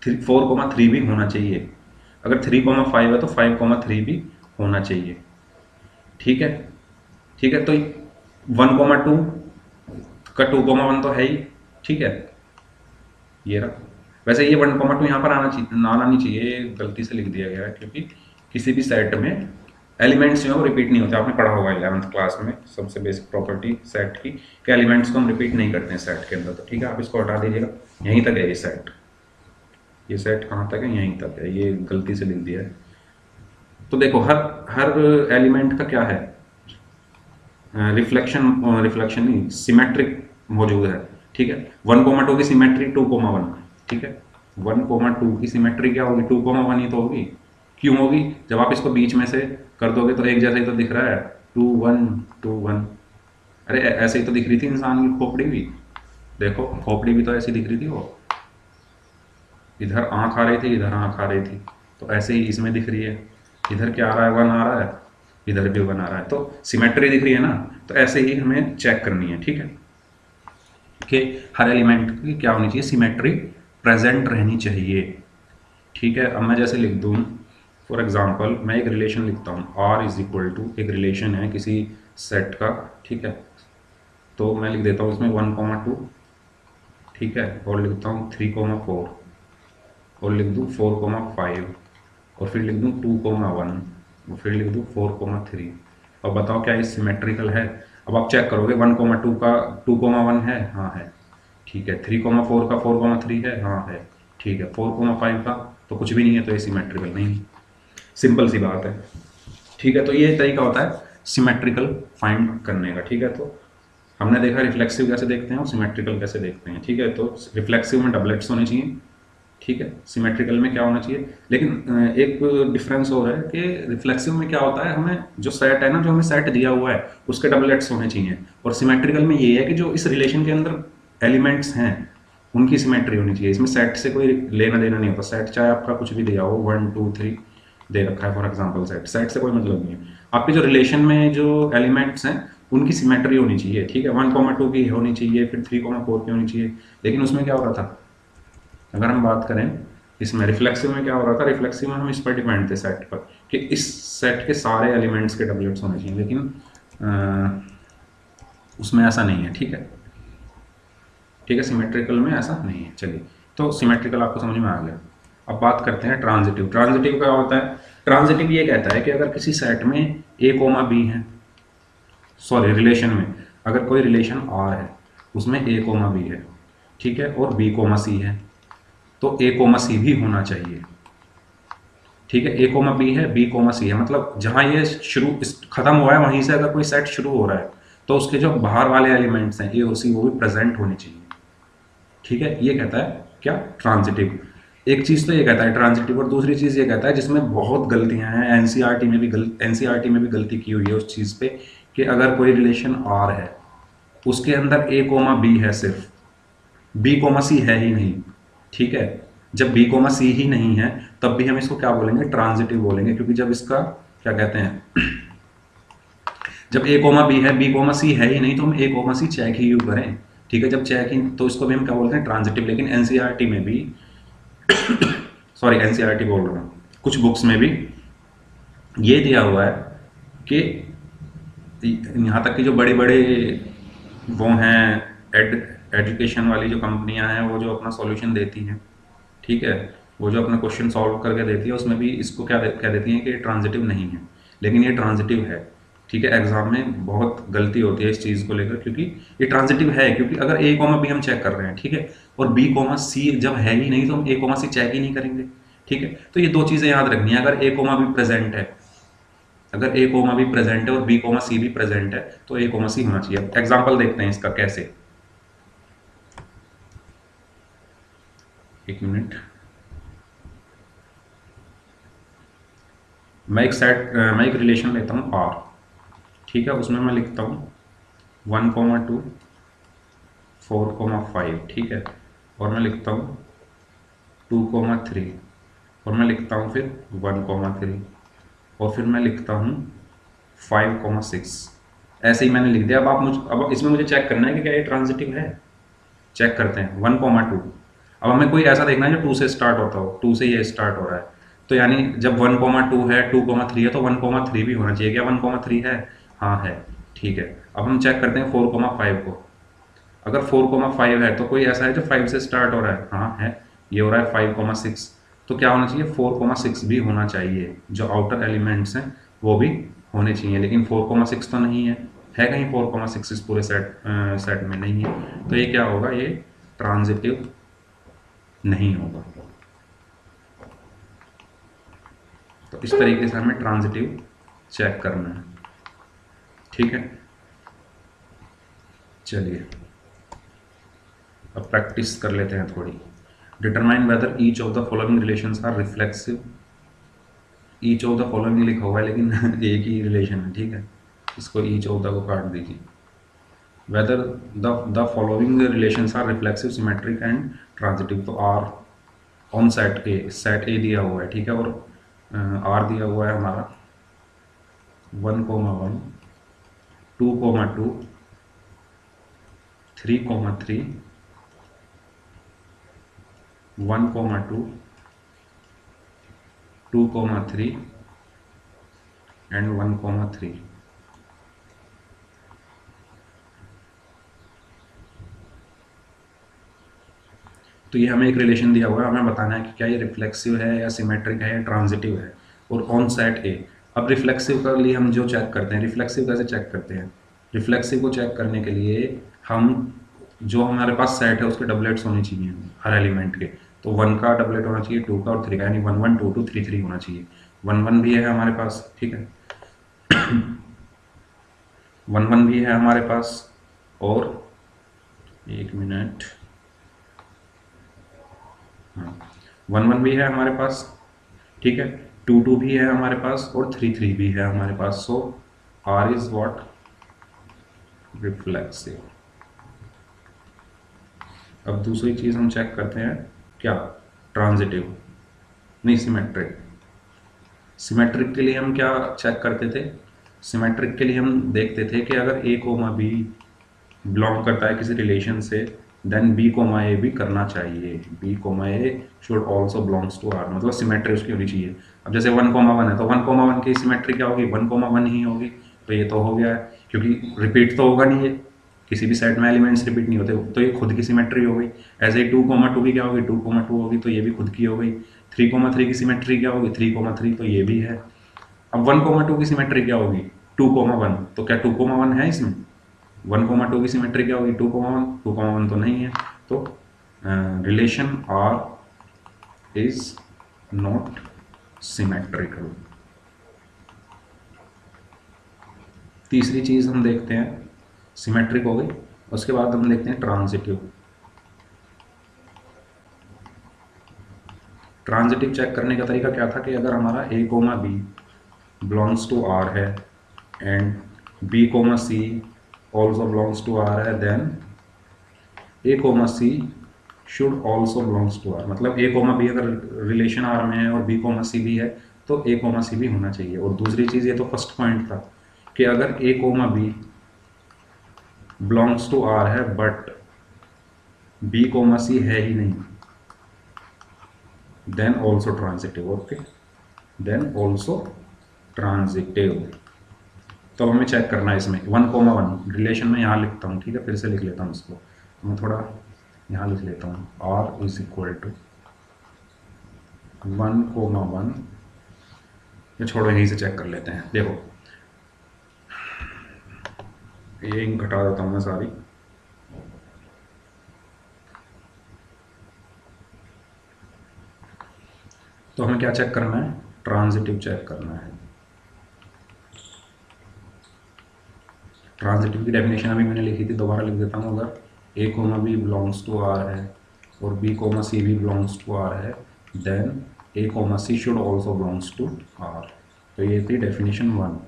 4,3 भी होना चाहिए, अगर 3,5 है तो 5,3 भी होना चाहिए, ठीक है, ठीक है। तो 1,2 का 2,1 तो है ही, ठीक है, ये रहा। वैसे ये 1,2 यहाँ पर आना नहीं चाहिए, गलती से लिख दिया गया है, क्योंकि किसी भी सेट में एलिमेंट्स जो है वो रिपीट नहीं होते, आपने पढ़ा होगा 11th क्लास में सबसे बेसिक प्रॉपर्टी सेट की कि एलिमेंट्स को हम रिपीट नहीं करते हैं सेट के अंदर। तो ठीक है, आप इसको हटा दीजिएगा, यहीं तक है ये सेट कहाँ तक है, यहीं तक है, ये गलती से लिख दिया है। तो देखो हर हर एलिमेंट का क्या है, रिफ्लेक्शन नहीं, सिमेट्रिक मौजूद है। ठीक है, 1,2 की सिमेट्री 2,1, ठीक है, 1,2 की सिमेट्री क्या होगी, 2,1 ही तो होगी। क्यों होगी, जब आप इसको बीच में से कर दोगे तो एक जैसा ही तो दिख रहा है, 2,1,2,1। अरे ऐसे ही तो दिख रही थी इंसान की खोपड़ी भी, देखो खोपड़ी भी तो ऐसी दिख रही थी, वो इधर आँख आ रही थी, इधर आँख आ रही थी, तो ऐसे ही इसमें दिख रही है, इधर क्या आ रहा है, 1 आ रहा है, इधर भी 1 आ रहा है, तो सिमेट्री दिख रही है ना। तो ऐसे ही हमें चेक करनी है, ठीक है, कि हर एलिमेंट की क्या होनी चाहिए, सिमेट्री प्रेजेंट रहनी चाहिए। ठीक है, अब मैं जैसे लिख दूँ, फॉर एग्जांपल मैं एक रिलेशन लिखता हूँ, R इज इक्वल टू, एक रिलेशन है किसी सेट का, ठीक है, तो मैं लिख देता हूँ इसमें 1,2, ठीक है, और लिखता हूँ 3,4, और लिख दूँ 4,5, और फिर लिख दूँ 2,1, और फिर लिख दूँ 4,3। अब बताओ क्या ये सिमेट्रिकल है। अब आप चेक करोगे 1,2 का 2,1 है, हाँ है, ठीक है, 3,4 का 4,3 है, हाँ है, ठीक है, 4,5 का तो कुछ भी नहीं है, तो ये सिमेट्रिकल नहीं। सिंपल सी बात है, ठीक है। तो ये तरीका होता है सिमेट्रिकल फाइंड करने का, ठीक है। तो हमने देखा रिफ्लेक्सिव कैसे देखते हैं और सिमेट्रिकल कैसे देखते हैं, ठीक है। तो रिफ्लेक्सिव में डबलेट्स होने चाहिए, ठीक है, सिमेट्रिकल में क्या होना चाहिए। लेकिन एक डिफरेंस हो रहा है कि रिफ्लेक्सिव में क्या होता है, हमें जो सेट है ना, जो हमें सेट दिया हुआ है उसके डबलेट्स होने चाहिए, और सिमेट्रिकल में ये है कि जो इस रिलेशन के अंदर एलिमेंट्स हैं उनकी सिमेट्री होनी चाहिए। इसमें सेट से कोई लेना देना नहीं होता, सेट चाहे आपका कुछ भी दिया हो, 1 2 3 दे रखा है फॉर एग्जाम्पल, सेट से कोई मतलब नहीं है। आपके जो रिलेशन में जो एलिमेंट्स हैं उनकी सिमेट्री होनी चाहिए, ठीक है, 1,2 की होनी चाहिए, फिर 3,4 की होनी चाहिए। लेकिन उसमें क्या हो रहा था, अगर हम बात करें इसमें रिफ्लेक्सिव में क्या हो रहा था, रिफ्लेक्सिव में हम इस पर डिपेंड थे सेट पर कि इस सेट के सारे एलिमेंट्स के डबलेट्स होने चाहिए, लेकिन उसमें ऐसा नहीं है, ठीक है, ठीक है, सिमेट्रिकल में ऐसा नहीं है। चलिए, तो सिमेट्रिकल आपको समझ में आ गया। अब बात करते हैं ट्रांजिटिव। ट्रांजिटिव क्या होता है, ट्रांजिटिव ये कहता है कि अगर किसी सेट में ए कोमा बी है, सॉरी रिलेशन में अगर कोई रिलेशन आर है उसमें ए कोमा बी है, ठीक है, और बी कोमा सी है, तो ए कोमा सी भी होना चाहिए, ठीक है। ए कोमा बी है, बी कोमा सी है, मतलब जहां ये शुरू खत्म हुआ है वहीं से अगर कोई सेट शुरू हो रहा है तो उसके जो बाहर वाले एलिमेंट्स हैं ए और सी वो भी प्रेजेंट होने चाहिए, ठीक है। ये कहता है क्या, ट्रांजिटिव। एक चीज़ तो ये कहता है ट्रांजिटिव, और दूसरी चीज़ ये कहता है जिसमें बहुत गलतियां हैं, एनसीईआरटी में भी गलती की हुई है उस चीज़ पे, कि अगर कोई रिलेशन आर है उसके अंदर ए कोमा बी है सिर्फ, बी कोमा सी है ही नहीं, ठीक है। जब बी कोमा सी ही नहीं है तब भी हम इसको क्या बोलेंगे, ट्रांजिटिव बोलेंगे, क्योंकि जब इसका क्या कहते हैं, जब ए कोमा बी है, बी कोमा सी है ही नहीं, तो हम ए कोमा सी चेक ही क्यों करें, ठीक है। जब चेक ही, तो इसको भी हम क्या बोलते हैं, ट्रांजिटिव। लेकिन एनसीईआरटी में भी सॉरी एनसीईआरटी बोल रहा हूँ, कुछ बुक्स में भी ये दिया हुआ है कि यहाँ तक कि जो बड़े बड़े वो हैं एजुकेशन वाली जो कंपनियां हैं वो जो अपना सॉल्यूशन देती हैं, ठीक है, वो जो अपना क्वेश्चन सॉल्व करके देती है उसमें भी इसको कह देती हैं कि ये ट्रांजिटिव नहीं है, लेकिन ये ट्रांजिटिव है, ठीक है। एग्जाम में बहुत गलती होती है इस चीज़ को लेकर, क्योंकि ये ट्रांजिटिव है, क्योंकि अगर ए कोमा बी हम चेक कर रहे हैं, ठीक है, और बी कोमा सी जब है ही नहीं तो हम ए कोमा सी चेक ही नहीं करेंगे, ठीक है। तो ये दो चीज़ें याद रखनी है, अगर ए कोमा भी प्रेजेंट है, अगर ए कोमा भी प्रेजेंट है और बी कोमा सी भी प्रेजेंट है तो ए कोमा सी होना चाहिए। एग्जाम्पल देखते हैं इसका कैसे, एक मिनट, मैं एक रिलेशन लेता हूँ आर, ठीक है, उसमें मैं लिखता हूँ 1,2 4,5, ठीक है, और मैं लिखता हूँ 2,3, और मैं लिखता हूँ फिर 1,3, और फिर मैं लिखता हूँ 5,6। ऐसे ही मैंने लिख दिया। अब इसमें मुझे चेक करना है कि क्या ये ट्रांजिटिव है। चेक करते हैं 1,2। अब हमें कोई ऐसा देखना है जो 2 से स्टार्ट होता हो, 2 से ये स्टार्ट हो रहा है, तो यानी जब 1,2 है, 2,3 है, तो 1,3 भी होना चाहिए। क्या 1,3 है, हाँ है, ठीक है। अब हम चेक करते हैं 4,5 को। अगर 4,5 है तो कोई ऐसा है जो 5 से स्टार्ट हो रहा है, हाँ है, ये हो रहा है 5,6, तो क्या होना चाहिए, 4,6 भी होना चाहिए। जो आउटर एलिमेंट्स हैं वो भी होने चाहिए, लेकिन 4,6 तो नहीं है कहीं 4,6 इस पूरे सेट में नहीं है, तो ये क्या होगा, ये ट्रांजिटिव नहीं होगा। तो इस तरीके से हमें ट्रांजिटिव चेक करना है, ठीक है। चलिए अब प्रैक्टिस कर लेते हैं थोड़ी। Determine whether each of the following relations are reflexive. Each of the following लिखा हुआ है लेकिन एक ही रिलेशन है, ठीक है, इसको ईच ऑफ द को काट दीजिए। Whether the following relations are reflexive, symmetric and transitive. तो आर ऑन सेट ए दिया हुआ है, ठीक है, और आर दिया हुआ है हमारा 1,1, 2,2, 3,3, 1,2, 2,3 एंड 1,3। तो ये हमें एक रिलेशन दिया हुआ है, हमें बताना है कि क्या ये रिफ्लेक्सिव है या सिमेट्रिक है या ट्रांजिटिव है, और ऑन सेट ए। अब रिफ्लेक्सिव के लिए हम जो चेक करते हैं, रिफ्लेक्सिव कैसे चेक करते हैं, रिफ्लेक्सिव को चेक करने के लिए हम जो हमारे पास सेट है उसके डबलेट्स होने चाहिए हर एलिमेंट के। तो 1 का डबलेट होना चाहिए 2 का और 3 का, यानी 1 1 2 2 3 3 होना चाहिए। 1 1 भी है हमारे पास, ठीक है, 1 1 भी है हमारे पास, और एक मिनट, हाँ 1 1 भी है हमारे पास, ठीक है, 2 2 भी है हमारे पास, और 3 3 भी है हमारे पास। सो आर इज व्हाट, रिफ्लेक्सिव। अब दूसरी चीज हम चेक करते हैं, क्या, ट्रांजिटिव नहीं, सिमेट्रिक। सिमेट्रिक के लिए हम क्या चेक करते थे, सिमेट्रिक के लिए हम देखते थे कि अगर ए कोमा बी बिलोंग करता है किसी रिलेशन से, देन बी कोमा ए भी करना चाहिए, B comma A should also belongs to R, मतलब सिमेट्री उसकी होनी चाहिए। अब जैसे 1,1 है तो 1,1 की सिमेट्री क्या होगी, 1,1 ही होगी। तो ये तो हो गया है, क्योंकि रिपीट तो होगा नहीं, ये किसी भी सेट में एलिमेंट्स रिपीट नहीं होते, तो ये खुद की सिमेट्री हो गई। ऐसे ही 2,2 की क्या होगी, 2,2 होगी, तो ये भी खुद की हो गई। 3,3 की सिमेट्री क्या होगी, 3,3, तो ये भी है। अब 1,2 की सिमेट्री क्या होगी, 2,1, तो क्या 2,1 है इसमें, 1,2 की सिमेट्री क्या होगी, 2,1, 2,1 तो नहीं है। तो relation R is not symmetrical. तीसरी चीज हम देखते हैं, सिमेट्रिक हो गई, उसके बाद हम देखते हैं ट्रांजिटिव। ट्रांजिटिव चेक करने का तरीका क्या था कि अगर हमारा A comma B belongs to R है and B comma C also belongs to R है, then A comma C should also belongs to R. मतलब ए कोमा बी अगर रिलेशन आर में है और बी कोमा सी भी है, तो ए कोमा सी भी होना चाहिए। और दूसरी चीज़, ये तो फर्स्ट पॉइंट था कि अगर A comma B belongs to R है बट बी कोमा सी है ही नहीं, then also transitive. Okay, then also transitive. तो हमें चेक करना है इसमें 1,1 रिलेशन में यहाँ लिखता हूँ, ठीक है, फिर से लिख लेता हूँ इसको, मैं थोड़ा यहाँ लिख लेता हूँ, r इज इक्वल टू 1,1, ये छोड़ो, यहीं से चेक कर लेते हैं। देखो ये घटा देता हूँ मैं सारी, तो हमें क्या चेक करना है, ट्रांजिटिव चेक करना है। ट्रांजिटिव की डेफिनेशन अभी मैंने लिखी थी, दोबारा लिख देता हूँ। अगर A comma B belongs to R है और बी कोमा सी भी बिलोंग्स टू आर है, then A comma C should also belongs to R. तो ये थी डेफिनेशन 1,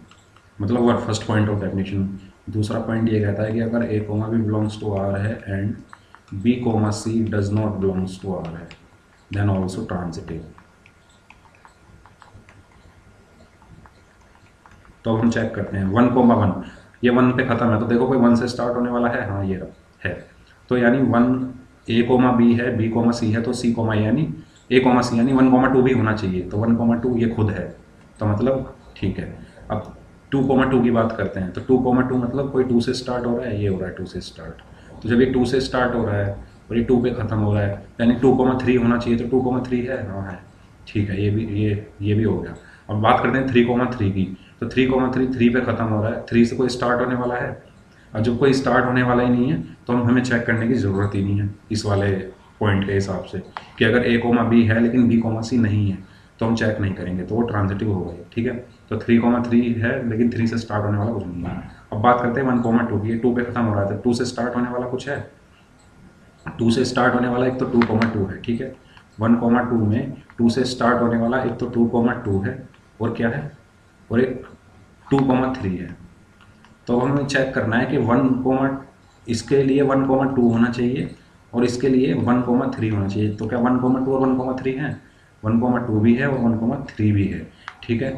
मतलब वो फर्स्ट पॉइंट ऑफ डेफिनेशन। दूसरा पॉइंट ये कहता है कि अगर A comma B belongs to R है and B comma C does not belongs to R है, देन ऑल्सो ट्रांजिटिव। तो हम चेक करते हैं 1,1, ये 1 पे खत्म है, तो देखो कोई 1 से स्टार्ट होने वाला है, हाँ ये है। तो यानी 1 ए कोमा बी है, बी कोमा सी है, तो सी कोमा यानी ए कोमा सी यानी 1,2 भी होना चाहिए। तो 1,2 ये खुद है, तो मतलब ठीक है। अब 2,2 की बात करते हैं, तो 2,2 मतलब कोई 2 से स्टार्ट हो रहा है, ये हो रहा है 2 से स्टार्ट। तो जब ये 2 से स्टार्ट हो रहा है और ये 2 पे ख़त्म हो रहा है, यानी 2,3 होना चाहिए। तो 2,3 है, हाँ है, ठीक है, ये भी हो गया। अब बात करते हैं 3,3 की। तो 3,3 3 पे ख़त्म हो रहा है, 3 से कोई स्टार्ट होने वाला है। और जब कोई स्टार्ट होने वाला ही नहीं है तो हमें चेक करने की ज़रूरत ही नहीं है इस वाले पॉइंट के हिसाब से, कि अगर ए कोमा बी है लेकिन बी कोमा सी नहीं है तो हम चेक नहीं करेंगे, तो वो ट्रांजिटिव हो गई। ठीक है, तो 3,3 है लेकिन 3 से स्टार्ट होने वाला कुछ नहीं है। अब बात करते हैं 1,2 की, 2 पे ख़त्म हो रहा है, तो 2 से स्टार्ट होने वाला कुछ है, 2 से स्टार्ट होने वाला एक तो 2,2 है। ठीक है, 1,2 में 2 से स्टार्ट होने वाला एक तो 2,2 है और क्या है, और एक 2,3 है। तो हमें चेक करना है कि 1, इसके लिए 1,2 होना चाहिए और इसके लिए 1,3 होना चाहिए। तो क्या 1,2 और 1,3 है, 1,2 भी है और 1,3 भी है। ठीक है,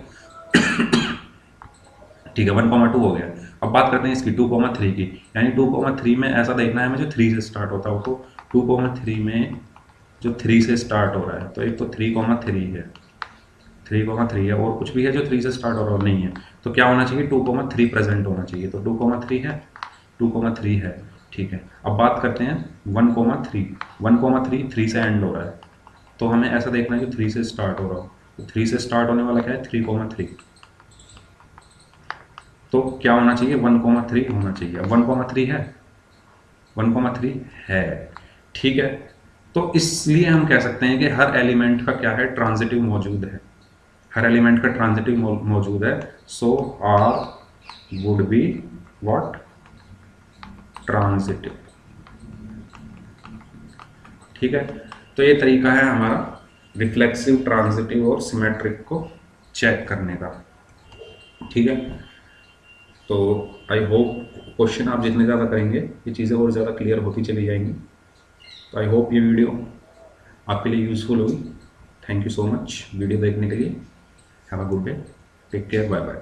ठीक है, 1,2 हो गया। अब बात करते हैं इसकी 2,3 की, यानी 2,3 में ऐसा देखना है हमें जो 3 से स्टार्ट होता हो। तो 2,3 में जो 3 से स्टार्ट हो रहा है, तो एक तो 3,3 है, 3,3 है, और कुछ भी है जो 3 से स्टार्ट हो रहा नहीं है, तो क्या होना चाहिए, 2,3 प्रेजेंट होना चाहिए। तो 2,3 है, 2,3 है। ठीक है, अब बात करते हैं 1,3, 1,3 3 से एंड हो रहा है, तो हमें ऐसा देखना है जो 3 से स्टार्ट हो रहा हो। तो 3 से स्टार्ट होने वाला क्या है, 3,3, तो क्या होना चाहिए, 1,3 होना चाहिए। 1,3 है, 1,3 है। ठीक है, तो इसलिए हम कह सकते हैं कि हर एलिमेंट का क्या है, ट्रांजिटिव मौजूद है, हर एलिमेंट का ट्रांजिटिव मौजूद है। So R would be what, transitive. ठीक है, तो ये तरीका है हमारा रिफ्लेक्सिव, ट्रांजिटिव और सिमेट्रिक को चेक करने का। ठीक है, तो आई होप क्वेश्चन आप जितने ज़्यादा करेंगे ये चीज़ें और ज़्यादा क्लियर होती चली जाएंगी। तो आई होप ये वीडियो आपके लिए यूज़फुल होगी। Thank you so much video देखने के लिए। Have a good day, take care, bye bye.